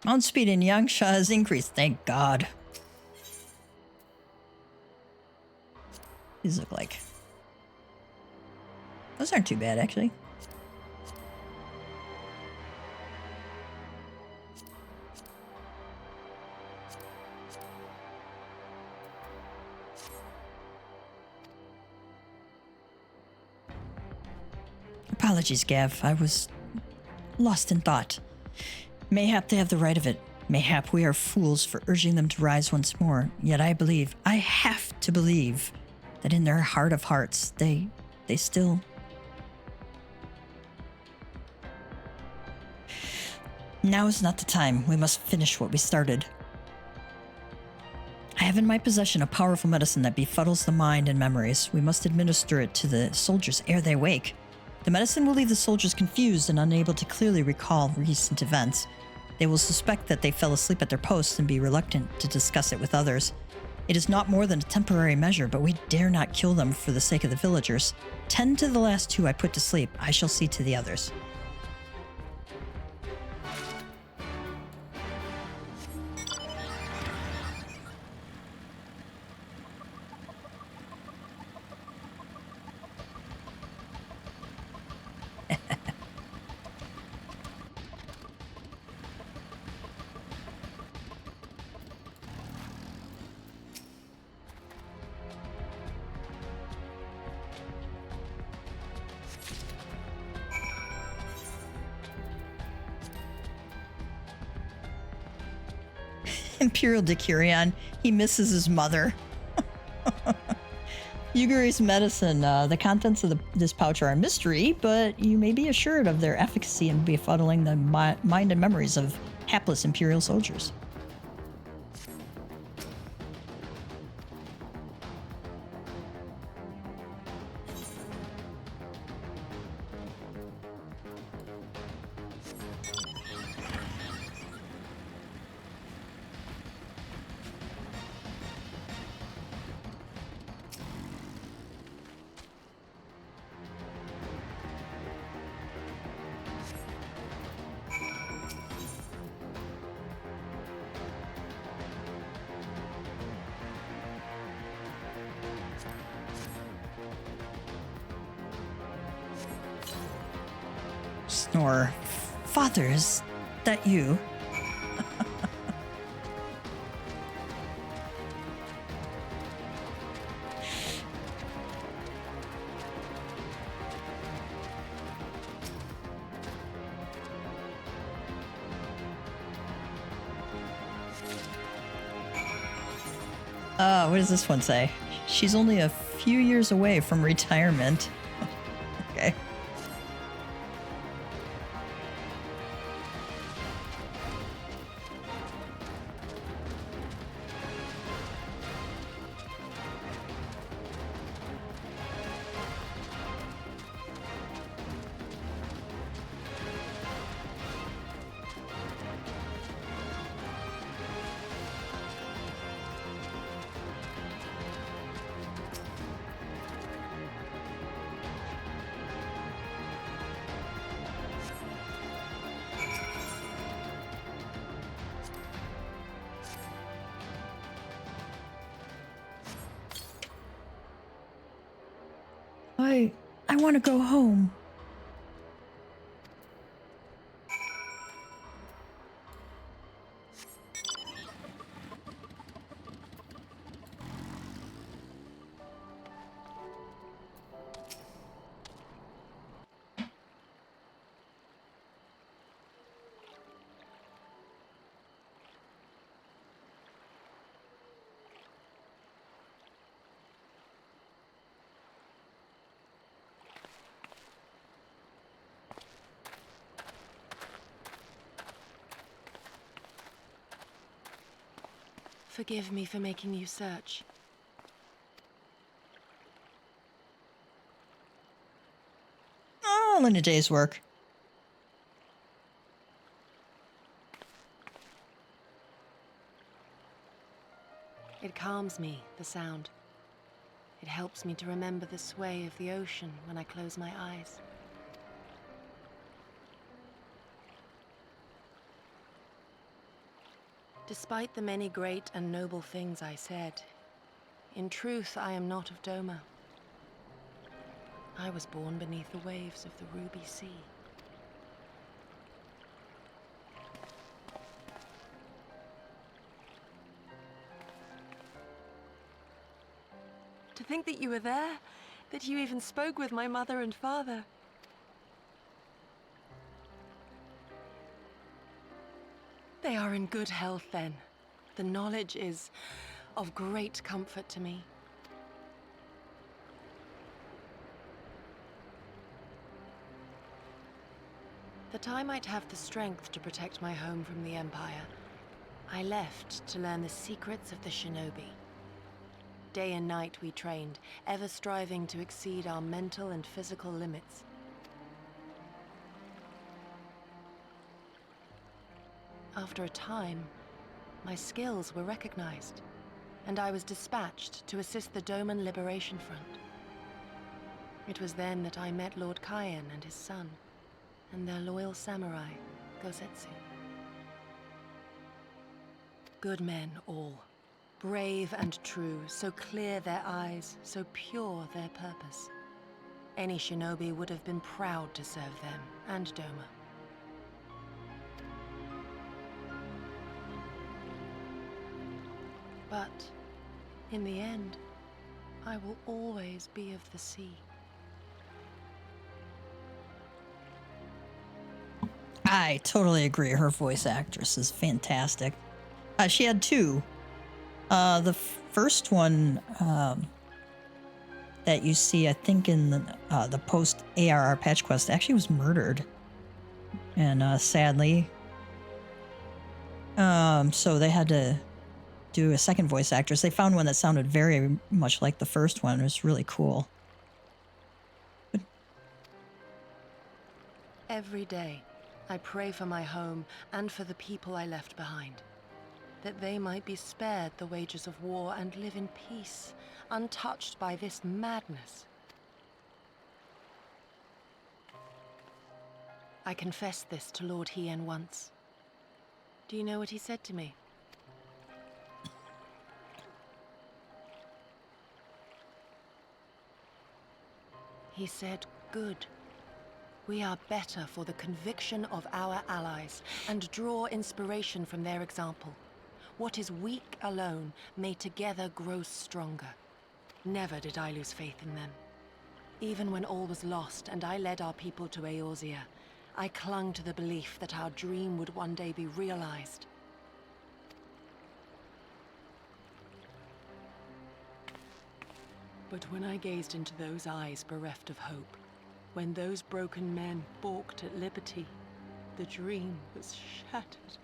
Mount speed in Yangsha has increased, thank God. These look like... those aren't too bad, actually. Apologies, Gav. I was lost in thought. Mayhap they have the right of it. Mayhap we are fools for urging them to rise once more. Yet I believe, I have to believe, that in their heart of hearts, they still... Now is not the time. We must finish what we started. I have in my possession a powerful medicine that befuddles the mind and memories. We must administer it to the soldiers ere they wake. The medicine will leave the soldiers confused and unable to clearly recall recent events. They will suspect that they fell asleep at their posts and be reluctant to discuss it with others. It is not more than a temporary measure, but we dare not kill them for the sake of the villagers. 10 to the last 2 I put to sleep. I shall see to the others. Imperial Decurion, he misses his mother. Yuguri's medicine. The contents of this pouch are a mystery, but you may be assured of their efficacy in befuddling the mind and memories of hapless Imperial soldiers. Snore. Father, is that you? What does this one say? She's only a few years away from retirement. Okay. I want to go home. Forgive me for making you search. All in a day's work. It calms me, the sound. It helps me to remember the sway of the ocean when I close my eyes. Despite the many great and noble things I said, in truth I am not of Doma. I was born beneath the waves of the Ruby Sea. To think that you were there, that you even spoke with my mother and father. They are in good health, then. The knowledge is of great comfort to me. That I might have the strength to protect my home from the Empire, I left to learn the secrets of the shinobi. Day and night we trained, ever striving to exceed our mental and physical limits. After a time, my skills were recognized, and I was dispatched to assist the Doman Liberation Front. It was then that I met Lord Scion and his son, and their loyal samurai, Gosetsu. Good men all, brave and true, so clear their eyes, so pure their purpose. Any shinobi would have been proud to serve them and Doma. But, in the end, I will always be of the sea. I totally agree. Her voice actress is fantastic. She had two. The first one that you see, I think, in the post ARR patch quest, actually was murdered, and sadly, so they had to do a second voice actress. They found one that sounded very much like the first one. It was really cool. Every day, I pray for my home and for the people I left behind, that they might be spared the wages of war and live in peace, untouched by this madness. I confessed this to Lord Hien once. Do you know what he said to me? He said, "Good. We are better for the conviction of our allies, and draw inspiration from their example. What is weak alone may together grow stronger." Never did I lose faith in them. Even when all was lost and I led our people to Eorzea, I clung to the belief that our dream would one day be realized. But when I gazed into those eyes bereft of hope, when those broken men balked at liberty, the dream was shattered.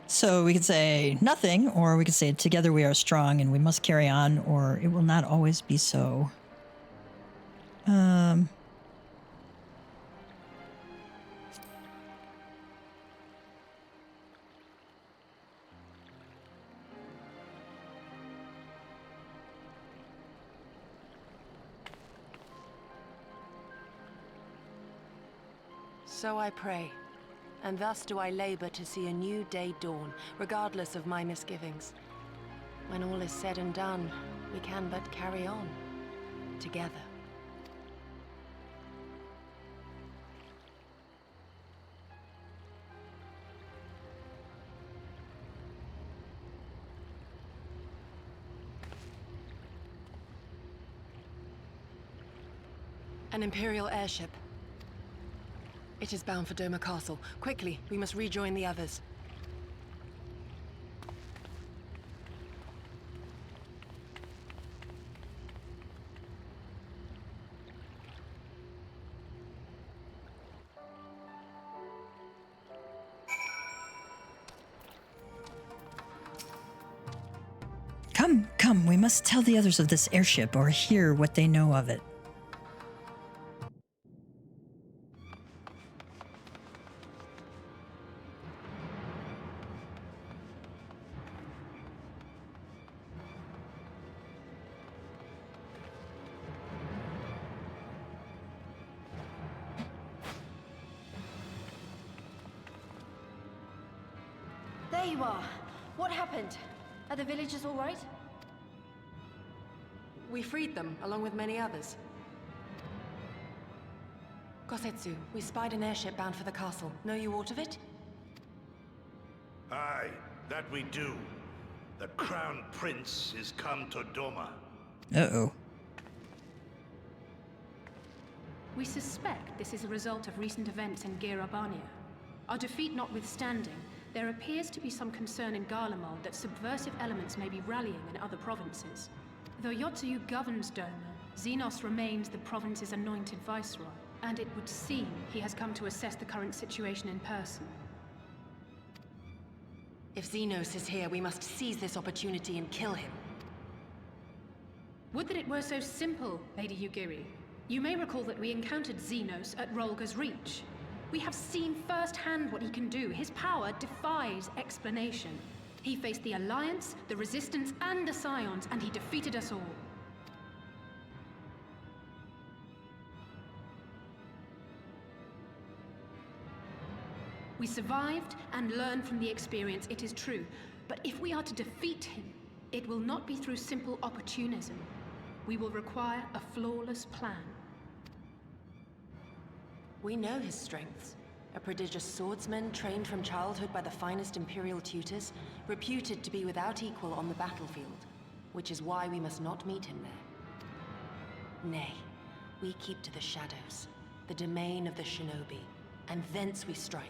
So we could say nothing, or we could say together we are strong and we must carry on, or it will not always be so. So I pray, and thus do I labor to see a new day dawn, regardless of my misgivings. When all is said and done, we can but carry on, together. An Imperial airship. It is bound for Doma Castle. Quickly, we must rejoin the others. Come, come, we must tell the others of this airship or hear what they know of it. There you are. What happened? Are the villagers all right? We freed them, along with many others. Gosetsu, we spied an airship bound for the castle. Know you aught of it? Aye, that we do. The Crown Prince is come to Doma. Uh-oh. We suspect this is a result of recent events in Girabania. Our defeat notwithstanding, there appears to be some concern in Garlemald that subversive elements may be rallying in other provinces. Though Yotsuyu governs Doma, Zenos remains the province's anointed viceroy, and it would seem he has come to assess the current situation in person. If Zenos is here, we must seize this opportunity and kill him. Would that it were so simple, Lady Yugiri. You may recall that we encountered Zenos at Rolga's Reach. We have seen firsthand what he can do. His power defies explanation. He faced the Alliance, the Resistance, and the Scions, and he defeated us all. We survived and learned from the experience, it is true. But if we are to defeat him, it will not be through simple opportunism. We will require a flawless plan. We know his strengths. A prodigious swordsman trained from childhood by the finest Imperial tutors, reputed to be without equal on the battlefield, which is why we must not meet him there. Nay, we keep to the shadows, the domain of the shinobi, and thence we strike.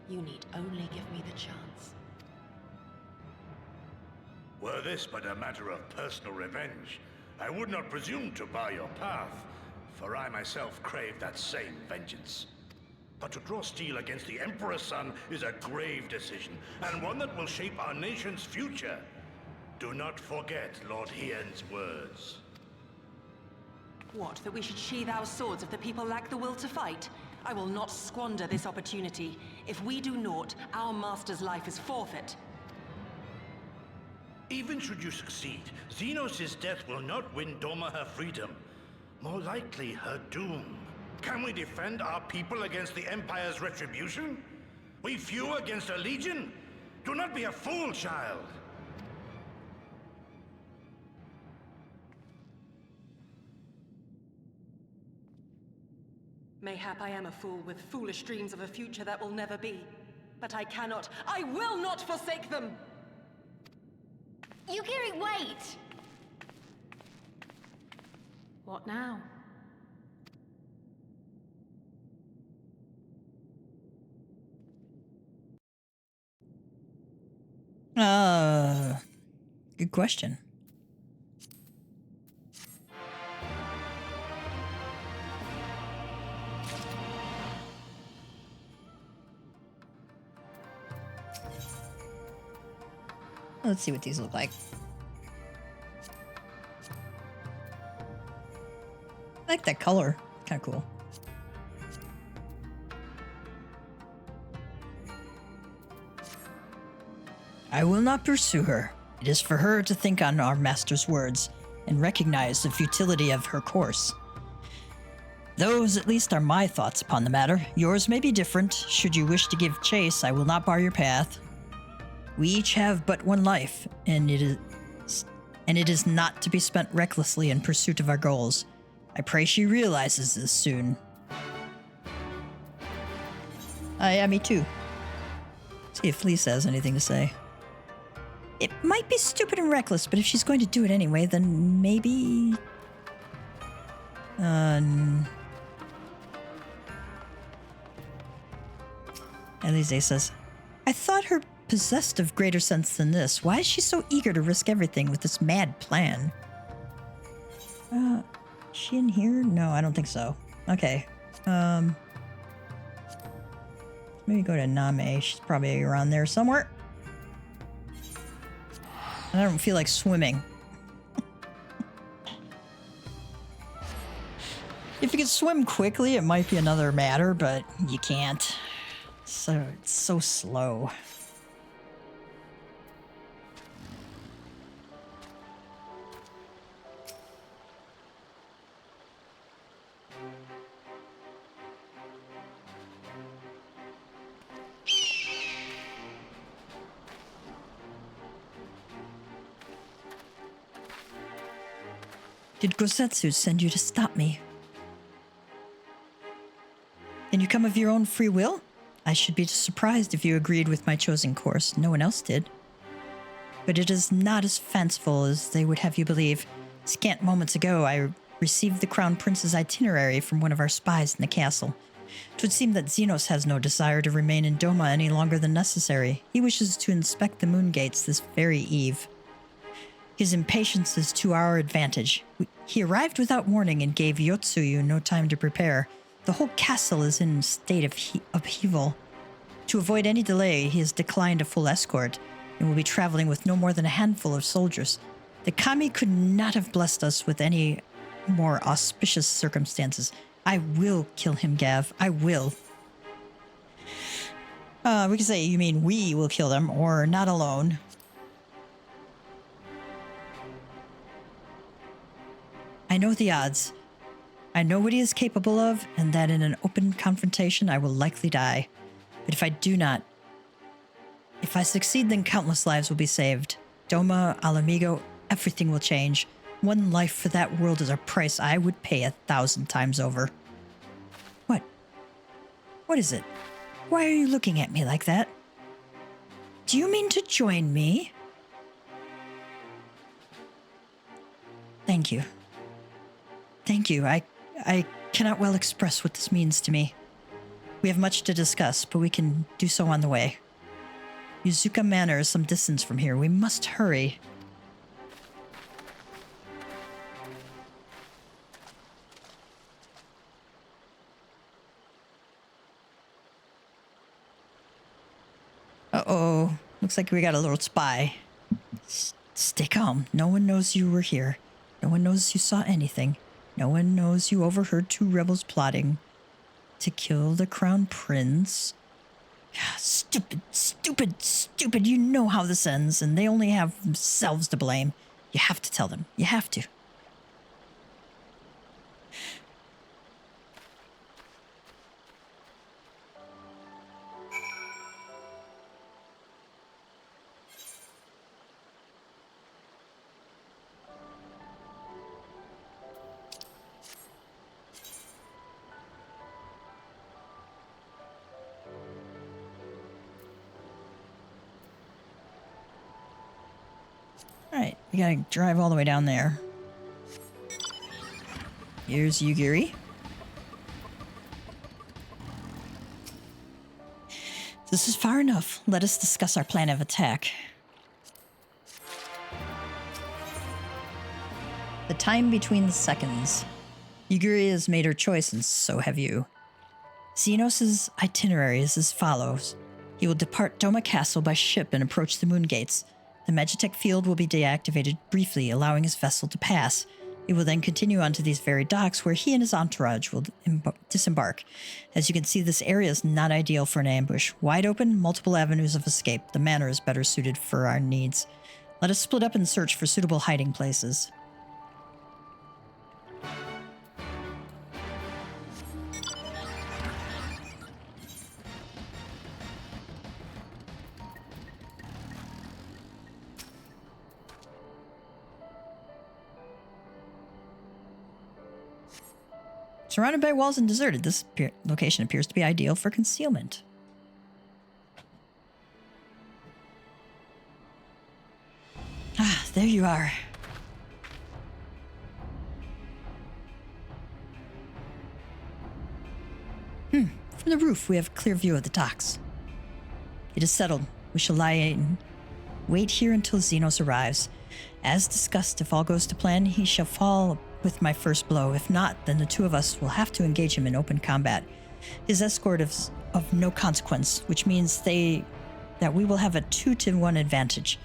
You need only give me the chance. Were this but a matter of personal revenge, I would not presume to bar your path, for I myself crave that same vengeance. But to draw steel against the Emperor's son is a grave decision, and one that will shape our nation's future. Do not forget Lord Hien's words. What, that we should sheathe our swords if the people lack the will to fight? I will not squander this opportunity. If we do naught, our master's life is forfeit. Even should you succeed, Zenos' death will not win Doma her freedom. More likely, her doom. Can we defend our people against the Empire's retribution? We few against a legion? Do not be a fool, child. Mayhap I am a fool with foolish dreams of a future that will never be. But I will not forsake them! Yugiri, wait! What now? Good question. Let's see what these look like. I like that color. Kind of cool. I will not pursue her. It is for her to think on our master's words and recognize the futility of her course. Those, at least, are my thoughts upon the matter. Yours may be different. Should you wish to give chase, I will not bar your path. We each have but one life, and it is not to be spent recklessly in pursuit of our goals. I pray she realizes this soon. Yeah, me too. See if Lisa has anything to say. It might be stupid and reckless, but if she's going to do it anyway, then maybe... Elise says, I thought her possessed of greater sense than this. Why is she so eager to risk everything with this mad plan? Is she in here? No, I don't think so. Okay. Maybe go to Name. She's probably around there somewhere. I don't feel like swimming. If you could swim quickly, it might be another matter, but you can't. So it's so slow. Did Gosetsu send you to stop me? Can you come of your own free will? I should be surprised if you agreed with my chosen course. No one else did. But it is not as fanciful as they would have you believe. Scant moments ago, I received the Crown Prince's itinerary from one of our spies in the castle. It would seem that Zenos has no desire to remain in Doma any longer than necessary. He wishes to inspect the moon gates this very eve. His impatience is to our advantage. He arrived without warning and gave Yotsuyu no time to prepare. The whole castle is in a state of upheaval. To avoid any delay, he has declined a full escort and will be traveling with no more than a handful of soldiers. The kami could not have blessed us with any more auspicious circumstances. I will kill him, Gav. I will. We can say, you mean we will kill them, or not alone. I know the odds. I know what he is capable of, and that in an open confrontation I will likely die. But if I do not, if I succeed, then countless lives will be saved. Doma, Alamigo, everything will change. One life for that world is a price I would pay 1,000 times over. What? What is it? Why are you looking at me like that? Do you mean to join me? Thank you. Thank you. I cannot well express what this means to me. We have much to discuss, but we can do so on the way. Yuzuka Manor is some distance from here. We must hurry. Uh-oh. Looks like we got a little spy. Stay calm. No one knows you were here. No one knows you saw anything. No one knows you overheard 2 rebels plotting to kill the crown prince. Stupid, stupid, stupid. You know how this ends, and they only have themselves to blame. You have to tell them. You have to. Alright, we gotta drive all the way down there. Here's Yugiri. This is far enough. Let us discuss our plan of attack. The time between the seconds. Yugiri has made her choice, and so have you. Zenos' itinerary is as follows. He will depart Doma Castle by ship and approach the moon gates. The Magitech field will be deactivated briefly, allowing his vessel to pass. It will then continue onto these very docks where he and his entourage will disembark. As you can see, this area is not ideal for an ambush. Wide open, multiple avenues of escape. The manor is better suited for our needs. Let us split up and search for suitable hiding places. Surrounded by walls and deserted, this location appears to be ideal for concealment. Ah, there you are. From the roof, we have a clear view of the docks. It is settled. We shall lie in. Wait here until Zenos arrives. As discussed, if all goes to plan, he shall fall with my first blow. If not, then the 2 of us will have to engage him in open combat. His escort is of no consequence, which means that we will have a 2-to-1 advantage.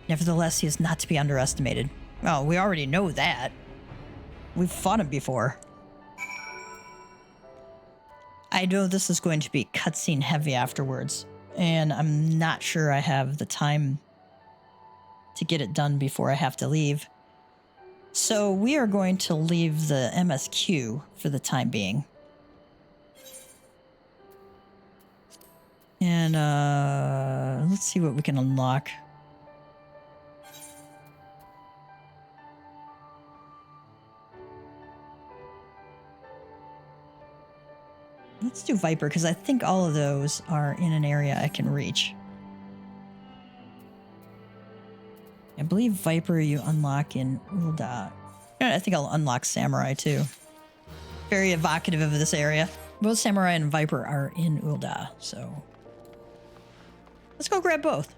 Nevertheless, he is not to be underestimated. Well, we already know that. We've fought him before. I know this is going to be cutscene heavy afterwards, and I'm not sure I have the time to get it done before I have to leave. So we are going to leave the MSQ for the time being. And let's see what we can unlock. Let's do Viper, because I think all of those are in an area I can reach. I believe Viper you unlock in Ul'dah. I think I'll unlock Samurai too. Very evocative of this area. Both Samurai and Viper are in Ul'dah, so let's go grab both.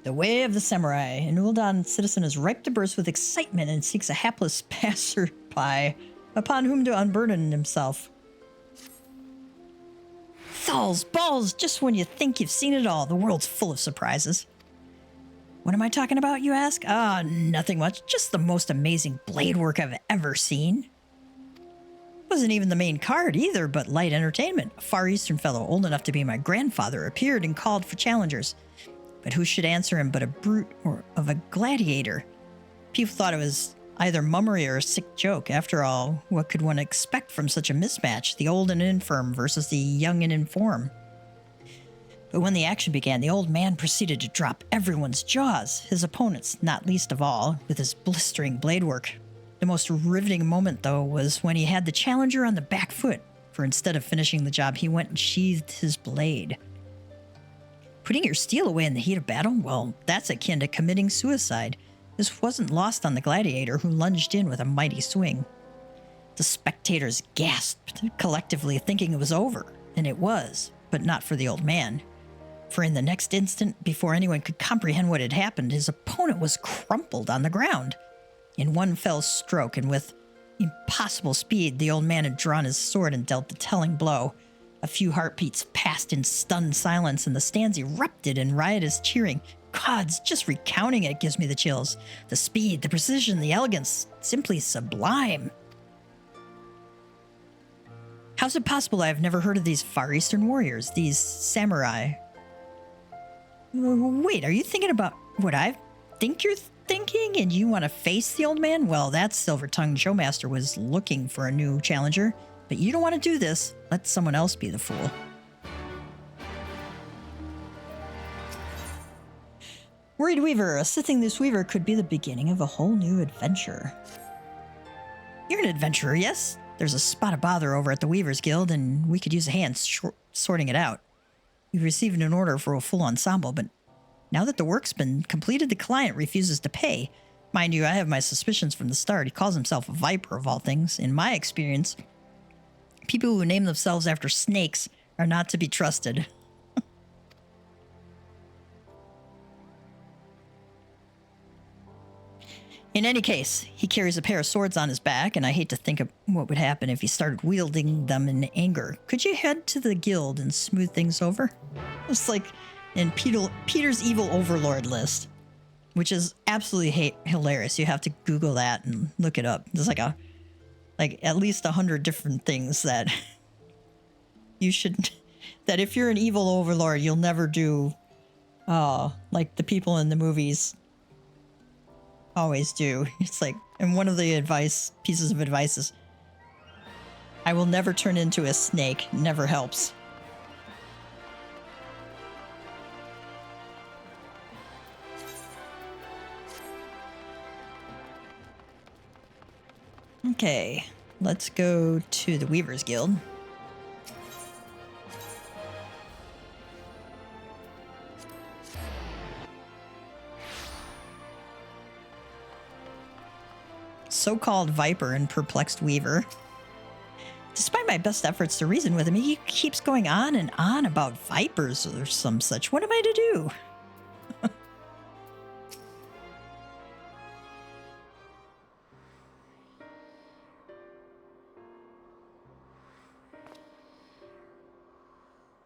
The way of the samurai. An Uldan citizen is ripe to burst with excitement and seeks a hapless passerby upon whom to unburden himself. Thal's balls, just when you think you've seen it all, the world's full of surprises. What am I talking about, you ask? Nothing much. Just the most amazing blade work I've ever seen. Wasn't even the main card either, but light entertainment. A Far Eastern fellow old enough to be my grandfather appeared and called for challengers. But who should answer him but a brute or of a gladiator? People thought it was either mummery or a sick joke. After all, what could one expect from such a mismatch? The old and infirm versus the young and inform. But when the action began, the old man proceeded to drop everyone's jaws, his opponents not least of all, with his blistering blade work. The most riveting moment, though, was when he had the challenger on the back foot, for instead of finishing the job, he went and sheathed his blade. Putting your steel away in the heat of battle? Well, that's akin to committing suicide. This wasn't lost on the gladiator, who lunged in with a mighty swing. The spectators gasped, collectively thinking it was over, and it was, but not for the old man. For in the next instant, before anyone could comprehend what had happened, his opponent was crumpled on the ground. In one fell stroke, and with impossible speed, the old man had drawn his sword and dealt the telling blow. A few heartbeats passed in stunned silence, and the stands erupted in riotous cheering. Gods, just recounting it gives me the chills. The speed, the precision, the elegance, simply sublime. How's it possible I've never heard of these Far Eastern warriors, these samurai? Wait, are you thinking about what I think you're thinking and you want to face the old man? Well, that silver-tongued showmaster was looking for a new challenger, but you don't want to do this. Let someone else be the fool. Worried Weaver. Assisting this Weaver could be the beginning of a whole new adventure. You're an adventurer, yes? There's a spot of bother over at the Weavers Guild, and we could use a hand sorting it out. We've received an order for a full ensemble, but now that the work's been completed, the client refuses to pay. Mind you, I have my suspicions from the start. He calls himself a viper, of all things. In my experience, people who name themselves after snakes are not to be trusted. In any case, he carries a pair of swords on his back, and I hate to think of what would happen if he started wielding them in anger. Could you head to the guild and smooth things over? It's like in Peter's evil overlord list, which is absolutely hilarious. You have to Google that and look it up. There's like at least 100 different things that you should, that if you're an evil overlord, you'll never do, like the people in the movies always do. It's like, and one of the pieces of advice is, I will never turn into a snake. Never helps. Okay, let's go to the Weavers Guild. So-called Viper and perplexed Weaver. Despite my best efforts to reason with him, he keeps going on and on about vipers or some such. What am I to do?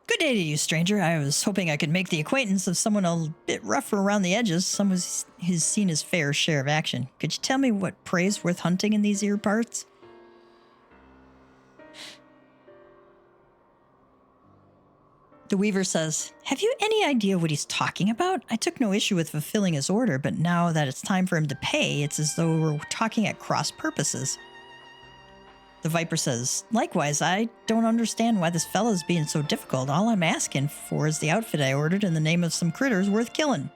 Good day to you, stranger. I was hoping I could make the acquaintance of someone a bit rougher around the edges. Someone who's seen his fair share of action. Could you tell me what prey's worth hunting in these ear parts? The Weaver says, have you any idea what he's talking about? I took no issue with fulfilling his order, but now that it's time for him to pay, it's as though we're talking at cross purposes. The Viper says, likewise, I don't understand why this fella's being so difficult. All I'm asking for is the outfit I ordered in the name of some critters worth killing.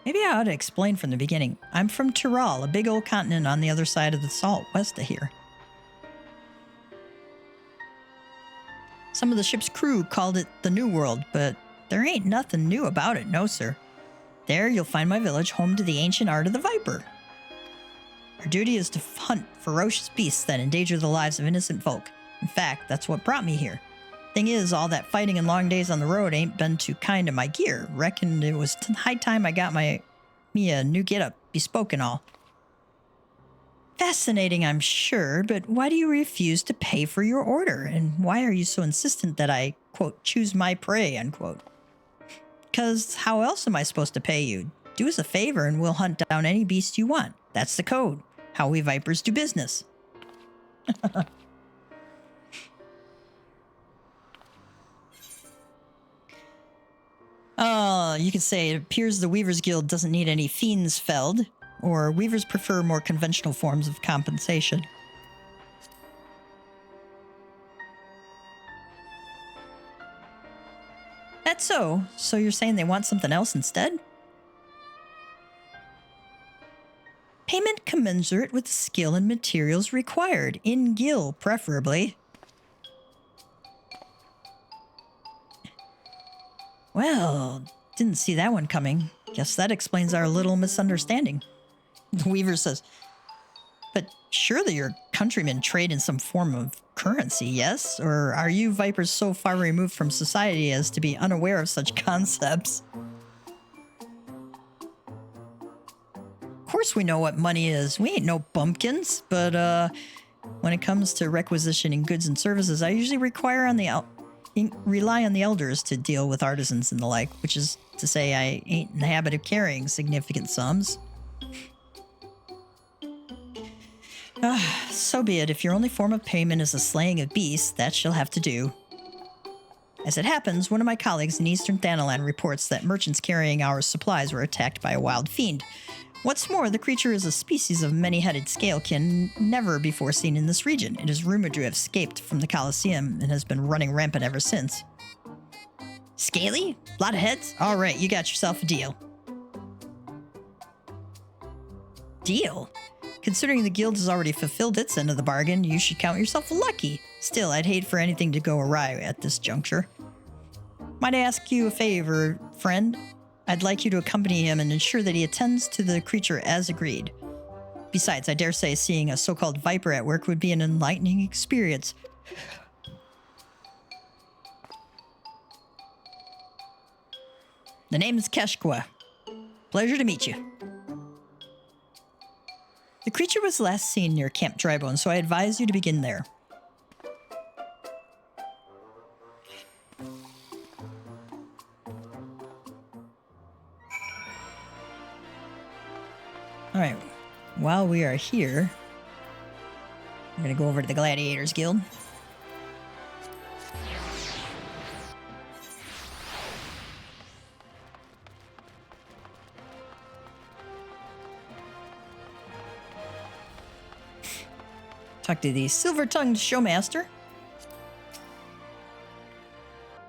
Maybe I ought to explain from the beginning. I'm from Tyrol, a big old continent on the other side of the salt, west of here. Some of the ship's crew called it the New World, but there ain't nothing new about it, no sir. There you'll find my village, home to the ancient art of the viper. Our duty is to hunt ferocious beasts that endanger the lives of innocent folk. In fact, that's what brought me here. Thing is, all that fighting and long days on the road ain't been too kind to my gear. Reckoned it was high time I got me a new getup, bespoke and all. Fascinating, I'm sure, but why do you refuse to pay for your order? And why are you so insistent that I, quote, choose my prey, unquote? Because how else am I supposed to pay you? Do us a favor and we'll hunt down any beast you want. That's the code. How we vipers do business. You could say it appears the Weavers Guild doesn't need any fiends felled, or Weavers prefer more conventional forms of compensation. That's so. So you're saying they want something else instead? Payment commensurate with the skill and materials required, in gil preferably. Well, didn't see that one coming. Guess that explains our little misunderstanding. The Weaver says, but surely your countrymen trade in some form of currency, yes? Or are you Vipers so far removed from society as to be unaware of such concepts? Of course we know what money is. We ain't no bumpkins, but when it comes to requisitioning goods and services, I usually rely on the elders to deal with artisans and the like, which is to say I ain't in the habit of carrying significant sums. So be it. If your only form of payment is the slaying of beasts, that shall have to do. As it happens, one of my colleagues in Eastern Thanalan reports that merchants carrying our supplies were attacked by a wild fiend. What's more, the creature is a species of many-headed scalekin never before seen in this region. It is rumored to have escaped from the Colosseum and has been running rampant ever since. Scaly? Lot of heads? All right, you got yourself a deal. Deal? Considering the guild has already fulfilled its end of the bargain, you should count yourself lucky. Still, I'd hate for anything to go awry at this juncture. Might I ask you a favor, friend? I'd like you to accompany him and ensure that he attends to the creature as agreed. Besides, I dare say seeing a so-called viper at work would be an enlightening experience. The name is Keshkwa. Pleasure to meet you. The creature was last seen near Camp Drybone, so I advise you to begin there. Alright, while we are here, I'm going to go over to the Gladiators Guild. Talk to the silver-tongued showmaster.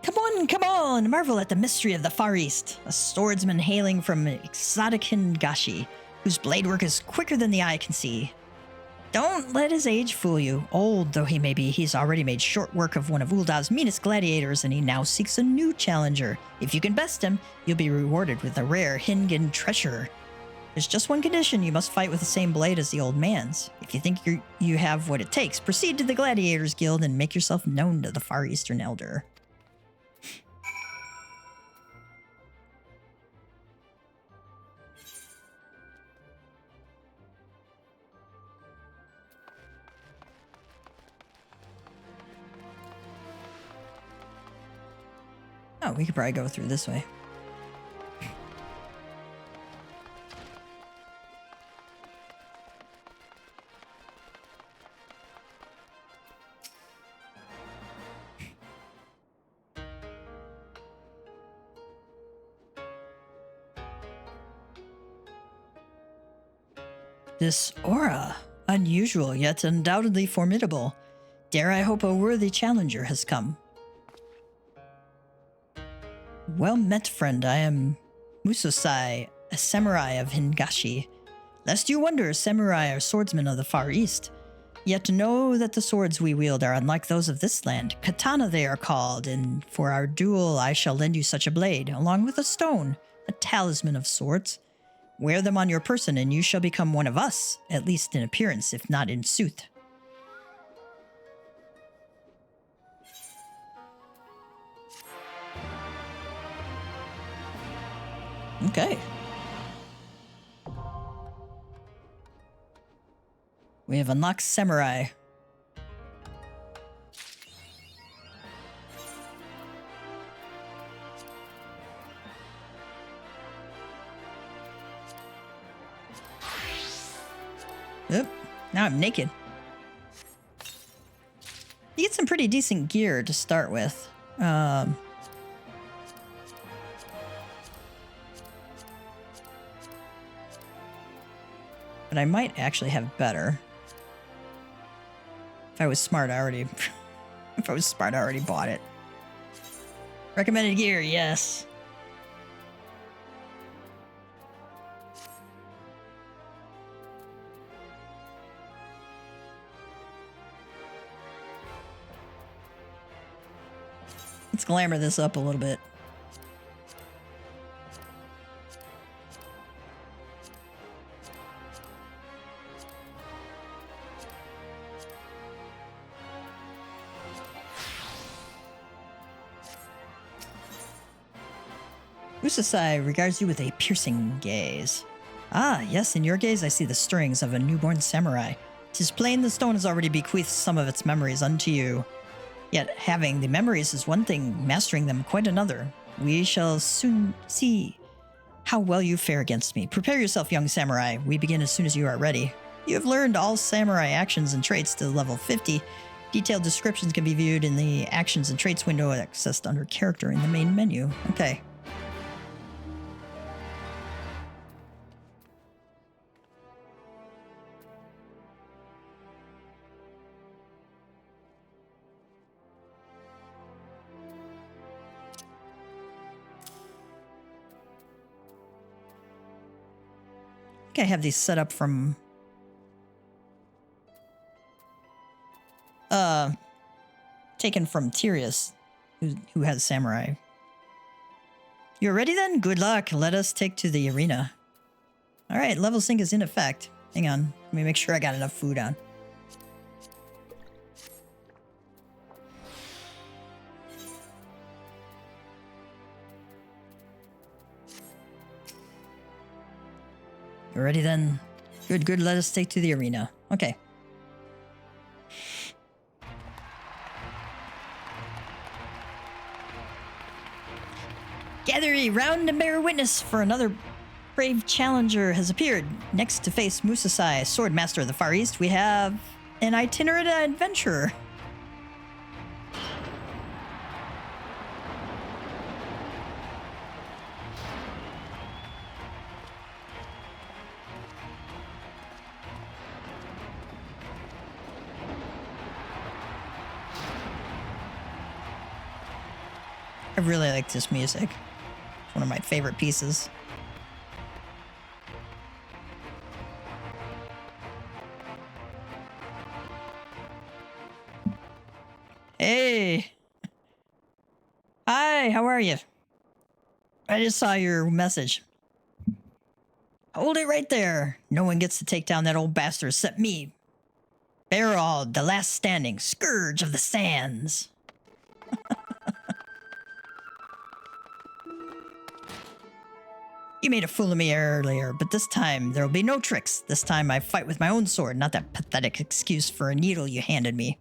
Come on, marvel at the mystery of the Far East. A swordsman hailing from exotic Hingashi, whose blade work is quicker than the eye can see. Don't let his age fool you. Old though he may be, he's already made short work of one of Uldav's meanest gladiators, and he now seeks a new challenger. If you can best him, you'll be rewarded with a rare Hingan treasure. There's just one condition: you must fight with the same blade as the old man's. If you think you have what it takes, proceed to the Gladiators Guild and make yourself known to the Far Eastern Elder. Oh, we could probably go through this way. This aura, unusual yet undoubtedly formidable. Dare I hope a worthy challenger has come. Well met, friend. I am Musosai, a samurai of Hingashi. Lest you wonder, samurai are swordsmen of the Far East. Yet know that the swords we wield are unlike those of this land. Katana they are called, and for our duel I shall lend you such a blade, along with a stone. a talisman of sorts. Wear them on your person and you shall become one of us, at least in appearance, if not in sooth. Okay. We have unlocked Samurai. Oop, now I'm naked. You get some pretty decent gear to start with. But I might actually have better. If I was smart, I already bought it. Recommended gear, yes. Let's glamour this up a little bit. Musosai regards you with a piercing gaze. Ah, yes, in your gaze I see the stirrings of a newborn samurai. 'Tis plain the stone has already bequeathed some of its memories unto you. Yet having the memories is one thing, mastering them quite another. We shall soon see how well you fare against me. Prepare yourself, young samurai. We begin as soon as you are ready. You have learned all samurai actions and traits to level 50. Detailed descriptions can be viewed in the actions and traits window accessed under character in the main menu. Okay. I have these set up from taken from Tyrius, who has samurai. You're ready then? Good luck. Let us take to the arena. All right, level sync is in effect. Hang on, let me make sure I got enough food on. You're ready then? Good, good. Let us take to the arena. Okay. Gather round and bear witness, for another brave challenger has appeared. Next to face Musosai, sword master of the Far East, we have an itinerant adventurer. I really like this music. It's one of my favorite pieces. Hey! Hi, how are you? I just saw your message. Hold it right there. No one gets to take down that old bastard except me. Barrel, the last standing, scourge of the sands. You made a fool of me earlier, but this time there will be no tricks. This time I fight with my own sword, not that pathetic excuse for a needle you handed me.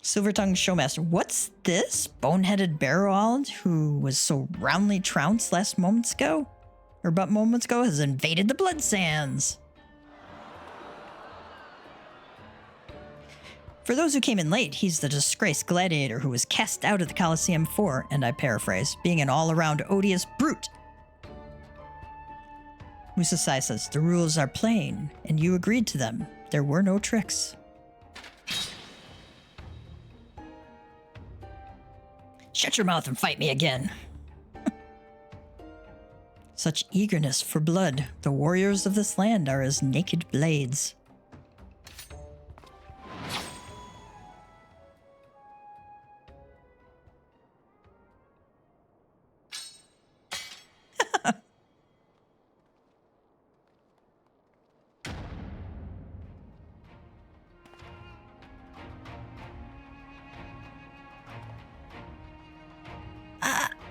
Silver-tongued showmaster. What's this? Boneheaded Barrowald, who was so roundly trounced but moments ago, has invaded the Blood Sands. For those who came in late, he's the disgraced gladiator who was cast out of the Colosseum for, and I paraphrase, being an all-around odious brute. Musosai says, the rules are plain, and you agreed to them. There were no tricks. Shut your mouth and fight me again. Such eagerness for blood. The warriors of this land are as naked blades.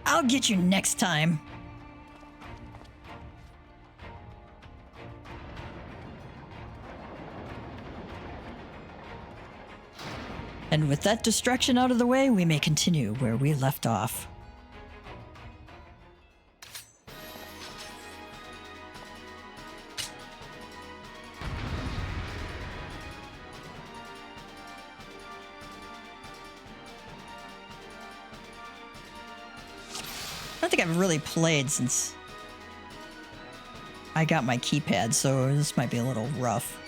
I'll get you next time. And with that distraction out of the way, we may continue where we left off. I don't think I've really played since I got my keypad, so this might be a little rough.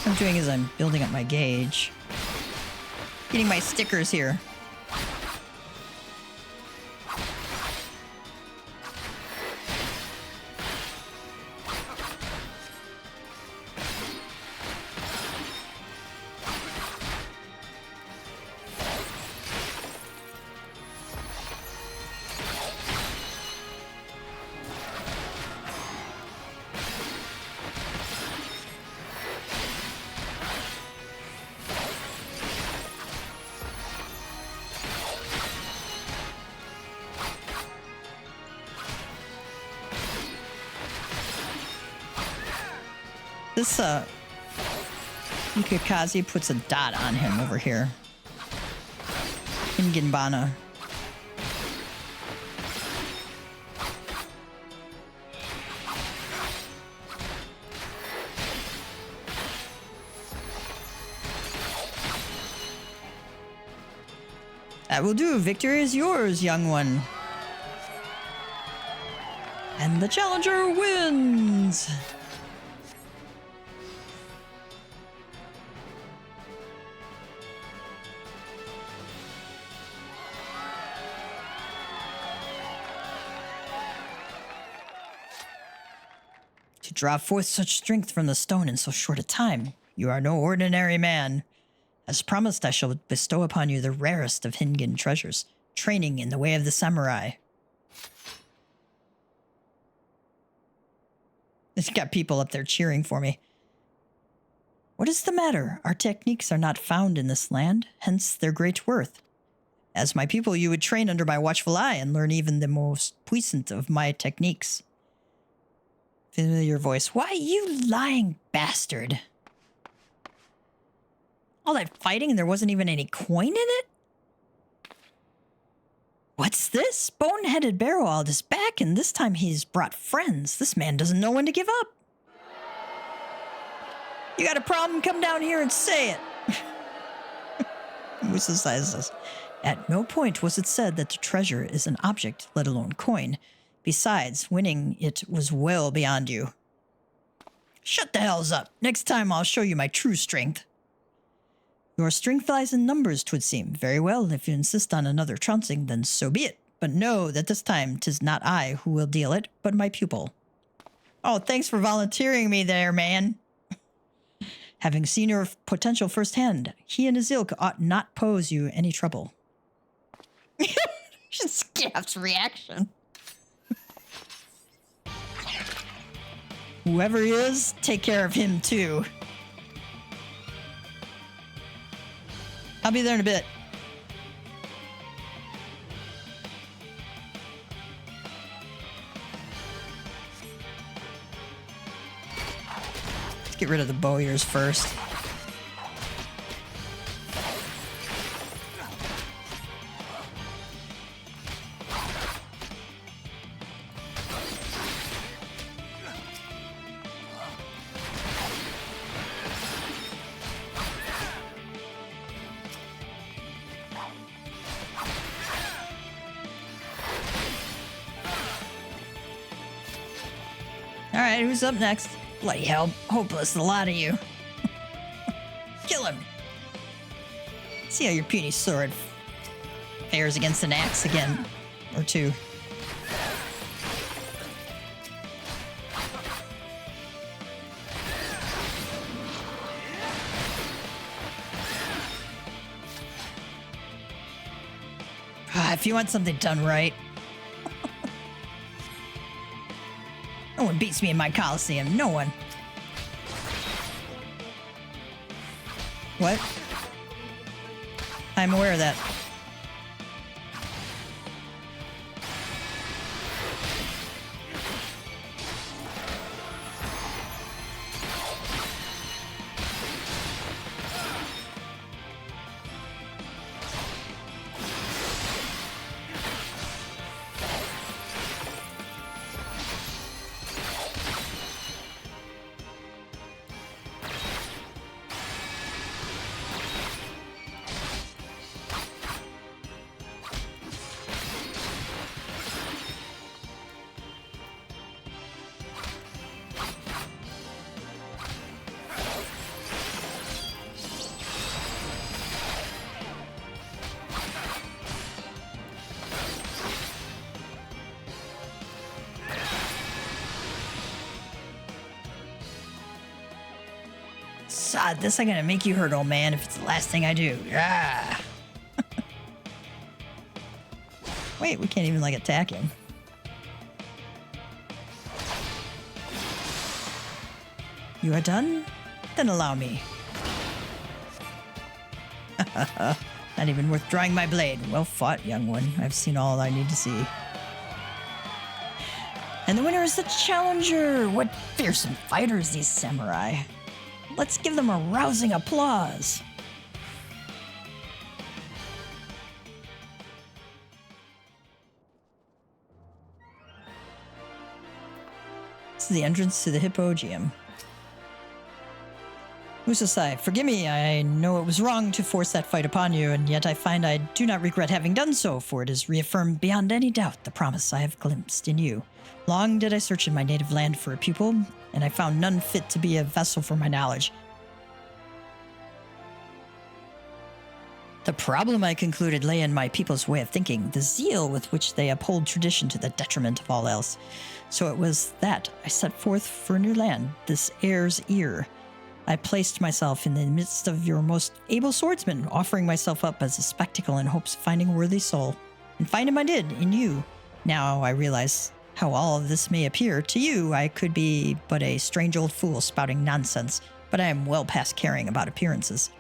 What I'm doing is I'm building up my gauge. Getting my stickers here. This, Yukikaze puts a dot on him over here. In Ginbana. That will do. Victory is yours, young one. And the challenger wins! To draw forth such strength from the stone in so short a time, you are no ordinary man. As promised, I shall bestow upon you the rarest of Hingin treasures, training in the way of the samurai. It's got people up there cheering for me. What is the matter? Our techniques are not found in this land, hence their great worth. As my people, you would train under my watchful eye and learn even the most puissant of my techniques. Familiar voice. Why, you lying bastard. All that fighting and there wasn't even any coin in it? What's this? Boneheaded Barrowald is back, and this time he's brought friends. This man doesn't know when to give up. You got a problem? Come down here and say it. Musosai says, at no point was it said that the treasure is an object, let alone coin. Besides, winning it was well beyond you. Shut the hells up. Next time I'll show you my true strength. Your strength lies in numbers, 'twould seem. Very well, if you insist on another trouncing, then so be it. But know that this time 'tis not I who will deal it, but my pupil. Oh, thanks for volunteering me there, man. Having seen your potential firsthand, he and his ilk ought not pose you any trouble. Scaff's reaction. Whoever he is, take care of him too. I'll be there in a bit. Let's get rid of the bowyers first. Alright, who's up next? Bloody hell, hopeless, a lot of you. Kill him! See how your puny sword fares against an axe again. Or two. If you want something done right. beats me in my Coliseum. No one. What? I'm aware of that. Sod, this ain't gonna make you hurt, old man, if it's the last thing I do. Ah. Wait, we can't even, like, attack him. You are done? Then allow me. Not even worth drawing my blade. Well fought, young one. I've seen all I need to see. And the winner is the challenger! What fearsome fighters, these samurai. Let's give them a rousing applause. This is the entrance to the Hippogeum. Musosai, forgive me, I know it was wrong to force that fight upon you, and yet I find I do not regret having done so, for it has reaffirmed beyond any doubt the promise I have glimpsed in you. Long did I search in my native land for a pupil, and I found none fit to be a vessel for my knowledge. The problem, I concluded, lay in my people's way of thinking, the zeal with which they uphold tradition to the detriment of all else. So it was that I set forth for a new land, this heir's ear. I placed myself in the midst of your most able swordsmen, offering myself up as a spectacle in hopes of finding a worthy soul. And find him I did, in you. Now I realize how all of this may appear. To you, I could be but a strange old fool spouting nonsense, but I am well past caring about appearances.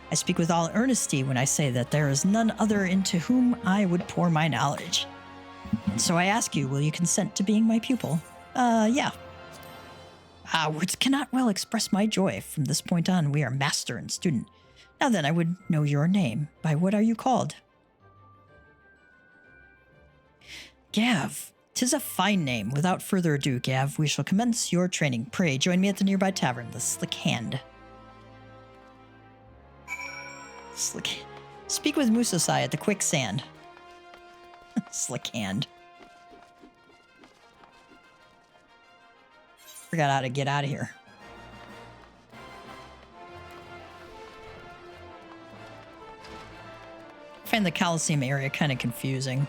I speak with all earnesty when I say that there is none other into whom I would pour my knowledge. And so I ask you, will you consent to being my pupil? Yeah. Words cannot well express my joy. From this point on, we are master and student. Now then, I would know your name. By what are you called? Gav. 'Tis a fine name. Without further ado, Gav, we shall commence your training. Pray, join me at the nearby tavern, the Slick Hand. Speak with Musosai at the Quicksand. Slick Hand. Forgot how to get out of here. I find the Coliseum area kind of confusing.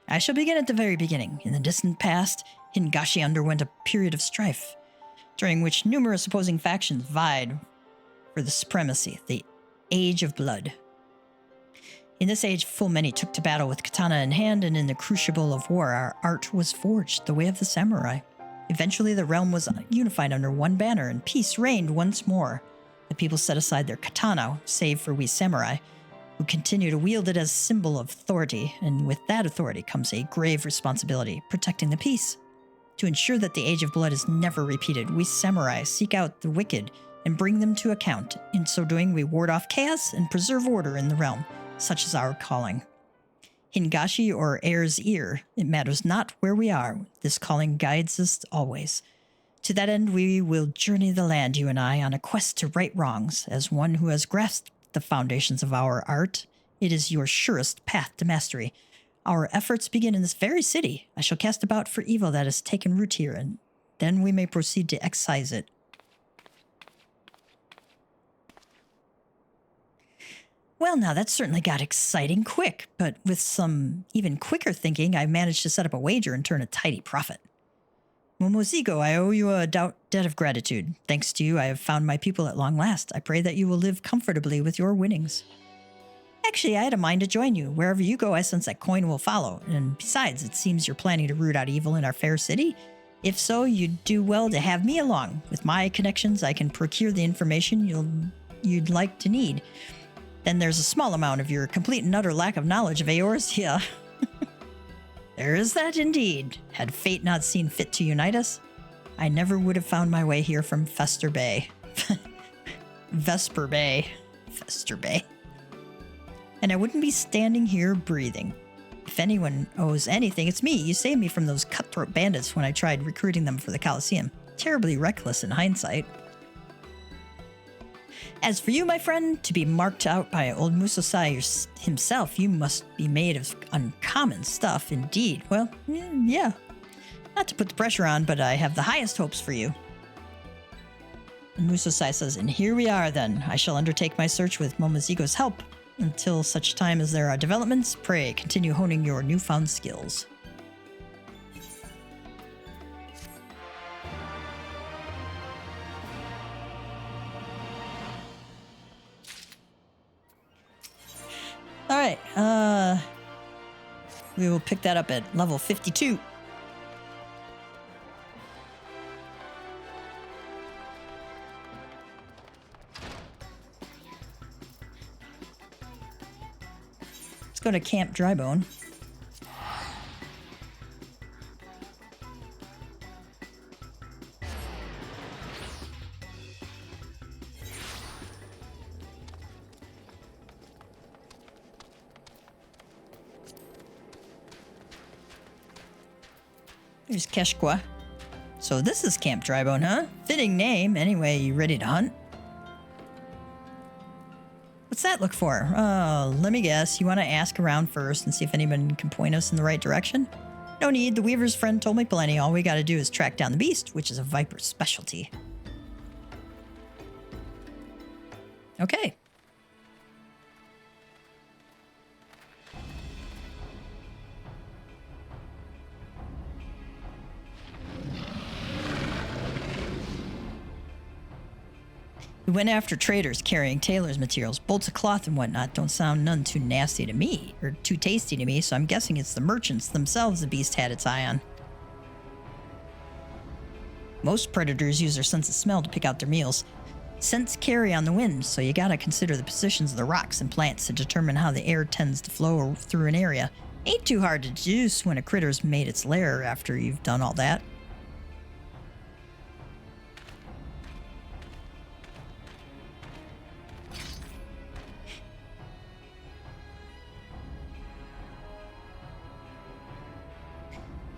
I shall begin at the very beginning. In the distant past, Hingashi underwent a period of strife, during which numerous opposing factions vied for the supremacy, the Age of Blood. In this age, full many took to battle with katana in hand, and in the crucible of war, our art was forged, the way of the samurai. Eventually, the realm was unified under one banner, and peace reigned once more. The people set aside their katana, save for we samurai, who continue to wield it as a symbol of authority, and with that authority comes a grave responsibility, protecting the peace. To ensure that the Age of Blood is never repeated, we samurai seek out the wicked and bring them to account. In so doing, we ward off chaos and preserve order in the realm, such is our calling. Hingashi or Heir's Ear, it matters not where we are, this calling guides us always. To that end, we will journey the land, you and I, on a quest to right wrongs, as one who has grasped the foundations of our art. It is your surest path to mastery. Our efforts begin in this very city. I shall cast about for evil that has taken root here, and then we may proceed to excise it. Well, now that certainly got exciting quick, but with some even quicker thinking, I managed to set up a wager and turn a tidy profit. Momozigo, I owe you a debt of gratitude. Thanks to you, I have found my people at long last. I pray that you will live comfortably with your winnings. Actually, I had a mind to join you. Wherever you go, I sense that coin will follow. And besides, it seems you're planning to root out evil in our fair city. If so, you'd do well to have me along. With my connections, I can procure the information you'd like to need. Then there's a small amount of your complete and utter lack of knowledge of Aor's. Yeah. There is that indeed. Had fate not seen fit to unite us, I never would have found my way here from Fester Bay. Vesper Bay. Fester Bay. And I wouldn't be standing here breathing. If anyone owes anything, it's me. You saved me from those cutthroat bandits when I tried recruiting them for the Colosseum. Terribly reckless in hindsight. As for you, my friend, to be marked out by old Musosai himself, you must be made of uncommon stuff indeed. Well, yeah. Not to put the pressure on, but I have the highest hopes for you. And Musosai says, and here we are then. I shall undertake my search with Momozigo's help. Until such time as there are developments, pray continue honing your newfound skills. All right, we will pick that up at level 52. Let's go to Camp Drybone. There's Keshkwa. So this is Camp Drybone, huh? Fitting name. Anyway, you ready to hunt? What's that look for? Let me guess. You want to ask around first and see if anyone can point us in the right direction? No need. The Weaver's friend told me plenty. All we got to do is track down the beast, which is a Viper's specialty. Okay. We went after traders carrying tailor's materials, bolts of cloth and whatnot. Don't sound none too nasty to me, or too tasty to me, so I'm guessing it's the merchants themselves the beast had its eye on. Most predators use their sense of smell to pick out their meals. Scents carry on the wind, so you gotta consider the positions of the rocks and plants to determine how the air tends to flow through an area. Ain't too hard to deduce when a critter's made its lair after you've done all that.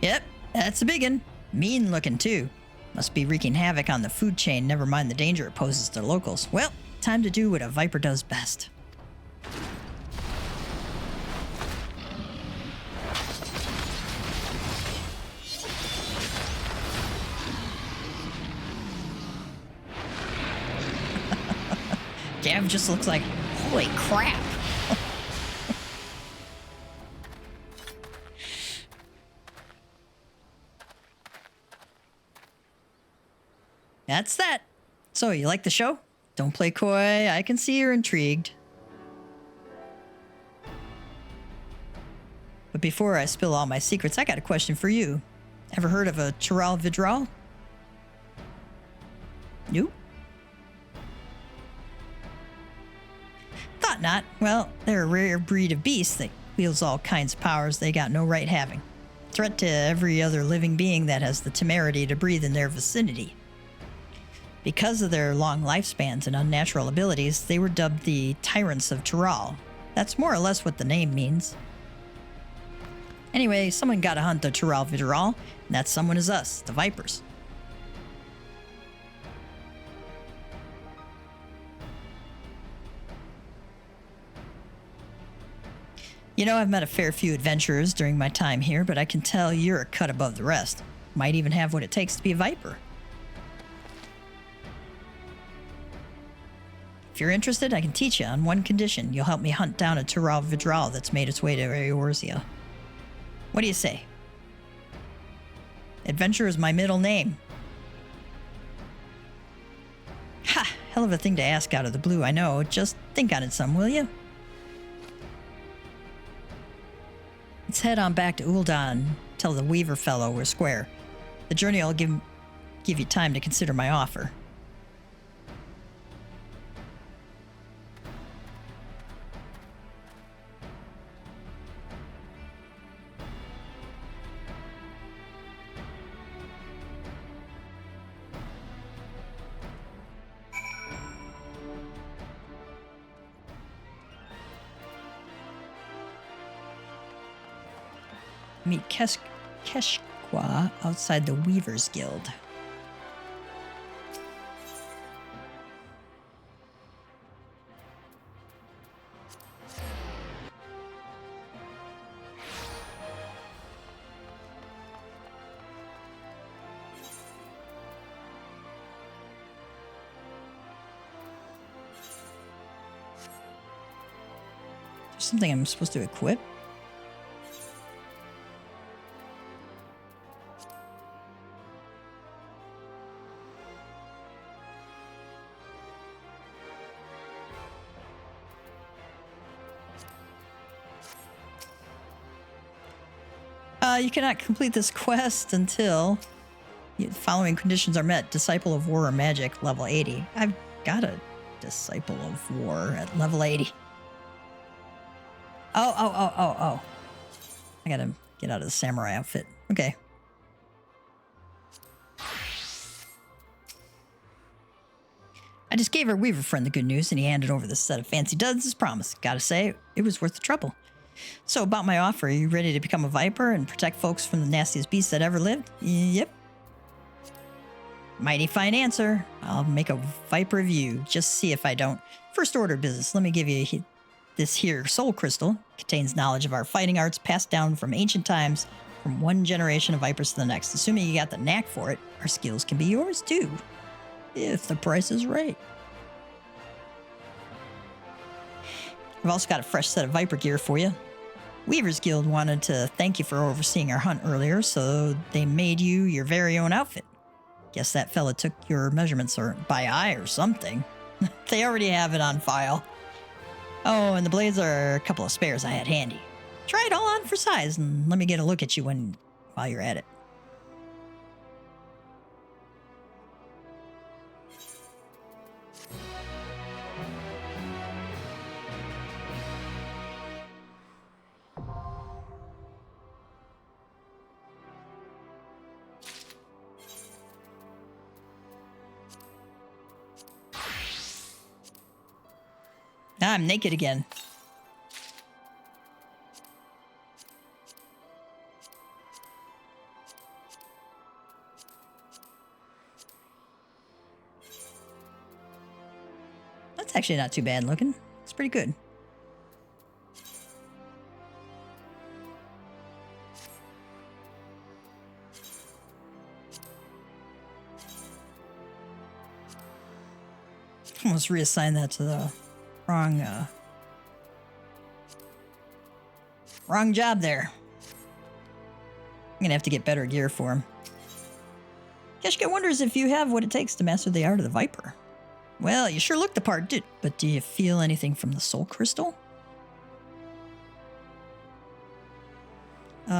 Yep, that's a big one. Mean looking too. Must be wreaking havoc on the food chain, never mind the danger it poses to locals. Well, time to do what a Viper does best. Gav just looks like, holy crap. That's that. So, you like the show? Don't play coy. I can see you're intrigued. But before I spill all my secrets, I got a question for you. Ever heard of a Chiral Vidral? Nope. Thought not. Well, they're a rare breed of beast that wields all kinds of powers they got no right having. Threat to every other living being that has the temerity to breathe in their vicinity. Because of their long lifespans and unnatural abilities, they were dubbed the Tyrants of Chiral. That's more or less what the name means. Anyway, someone gotta hunt the Chiral Vidral, and that someone is us, the Vipers. You know, I've met a fair few adventurers during my time here, but I can tell you're a cut above the rest. Might even have what it takes to be a Viper. If you're interested, I can teach you on one condition. You'll help me hunt down a Tural Vidral that's made its way to Eorzea. What do you say? Adventure is my middle name. Ha! Hell of a thing to ask out of the blue, I know. Just think on it some, will you? Let's head on back to Ul'dah. Tell the Weaver fellow we're square. The journey will give you time to consider my offer. Meet Keshkwa outside the Weaver's Guild. There's something I'm supposed to equip? You cannot complete this quest until the following conditions are met. Disciple of War or Magic, level 80. I've got a Disciple of War at level 80. Oh. I gotta get out of the samurai outfit. Okay. I just gave our Weaver friend the good news, and he handed over this set of fancy duds as promised. Gotta say, it was worth the trouble. So, about my offer, are you ready to become a Viper and protect folks from the nastiest beast that ever lived? Yep. Mighty fine answer. I'll make a Viper of you. Just see if I don't. First order business. Let me give you this here soul crystal. Contains knowledge of our fighting arts passed down from ancient times, from one generation of Vipers to the next. Assuming you got the knack for it, our skills can be yours too. If the price is right. I've also got a fresh set of Viper gear for you. Weaver's Guild wanted to thank you for overseeing our hunt earlier, so they made you your very own outfit. Guess that fella took your measurements or by eye or something. They already have it on file. Oh, and the blades are a couple of spares I had handy. Try it all on for size and let me get a look at you while you're at it. Now I'm naked again. That's actually not too bad looking. It's pretty good. Almost reassign that to the wrong job there. I'm gonna have to get better gear for him. Keshkwa wonders if you have what it takes to master the art of the Viper. Well, you sure look the part, but do you feel anything from the soul crystal?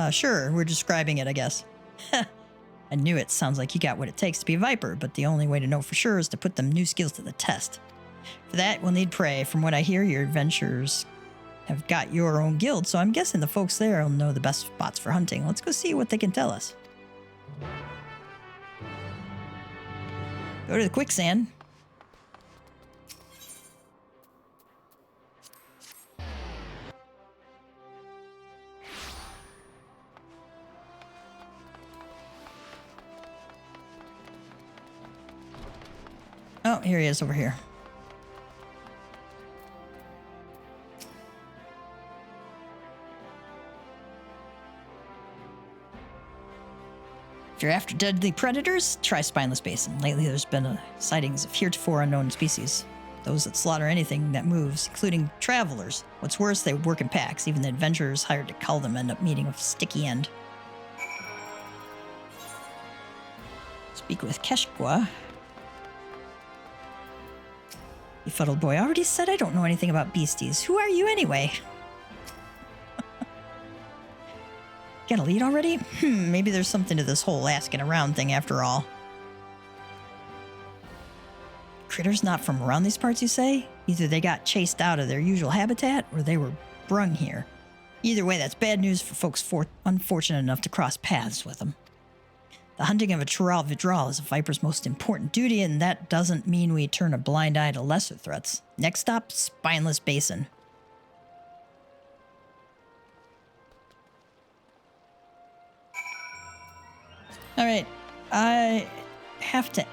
Sure, we're describing it, I guess. I knew it. Sounds like you got what it takes to be a Viper, but the only way to know for sure is to put them new skills to the test. For that, we'll need prey. From what I hear, your adventurers have got your own guild, so I'm guessing the folks there will know the best spots for hunting. Let's go see what they can tell us. Go to the quicksand. Oh, here he is over here. If you're after deadly predators, try Spineless Basin. Lately, there's been sightings of heretofore unknown species. those that slaughter anything that moves, including travelers. What's worse, they work in packs. Even the adventurers hired to cull them end up meeting a sticky end. Speak with Keshkwa. Befuddled boy already said I don't know anything about beasties. Who are you anyway? Got a lead already? Maybe there's something to this whole asking around thing after all. Critters not from around these parts, you say? Either they got chased out of their usual habitat, or they were brung here. Either way, that's bad news for folks unfortunate enough to cross paths with them. The hunting of a Tural Vidral is a Viper's most important duty, and that doesn't mean we turn a blind eye to lesser threats. Next stop, Spineless Basin. Alright, I have to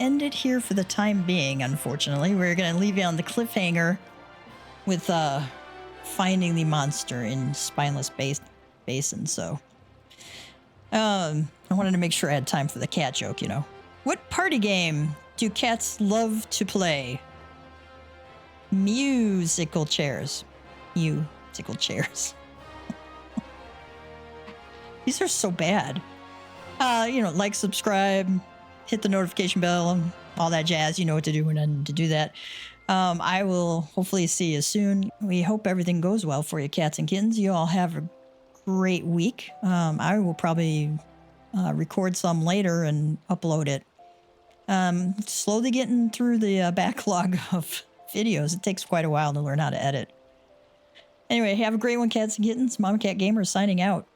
end it here for the time being, unfortunately. We're going to leave you on the cliffhanger with finding the monster in Spineless Basin, so... I wanted to make sure I had time for the cat joke, you know. What party game do cats love to play? Musical chairs. Musical chairs. These are so bad. You know, like, subscribe, hit the notification bell, all that jazz. You know what to do when to do that. I will hopefully see you soon. We hope everything goes well for you, cats and kittens. You all have a great week. I will probably record some later and upload it. Slowly getting through the backlog of videos. It takes quite a while to learn how to edit. Anyway, have a great one, cats and kittens. Mama Cat Gamer signing out.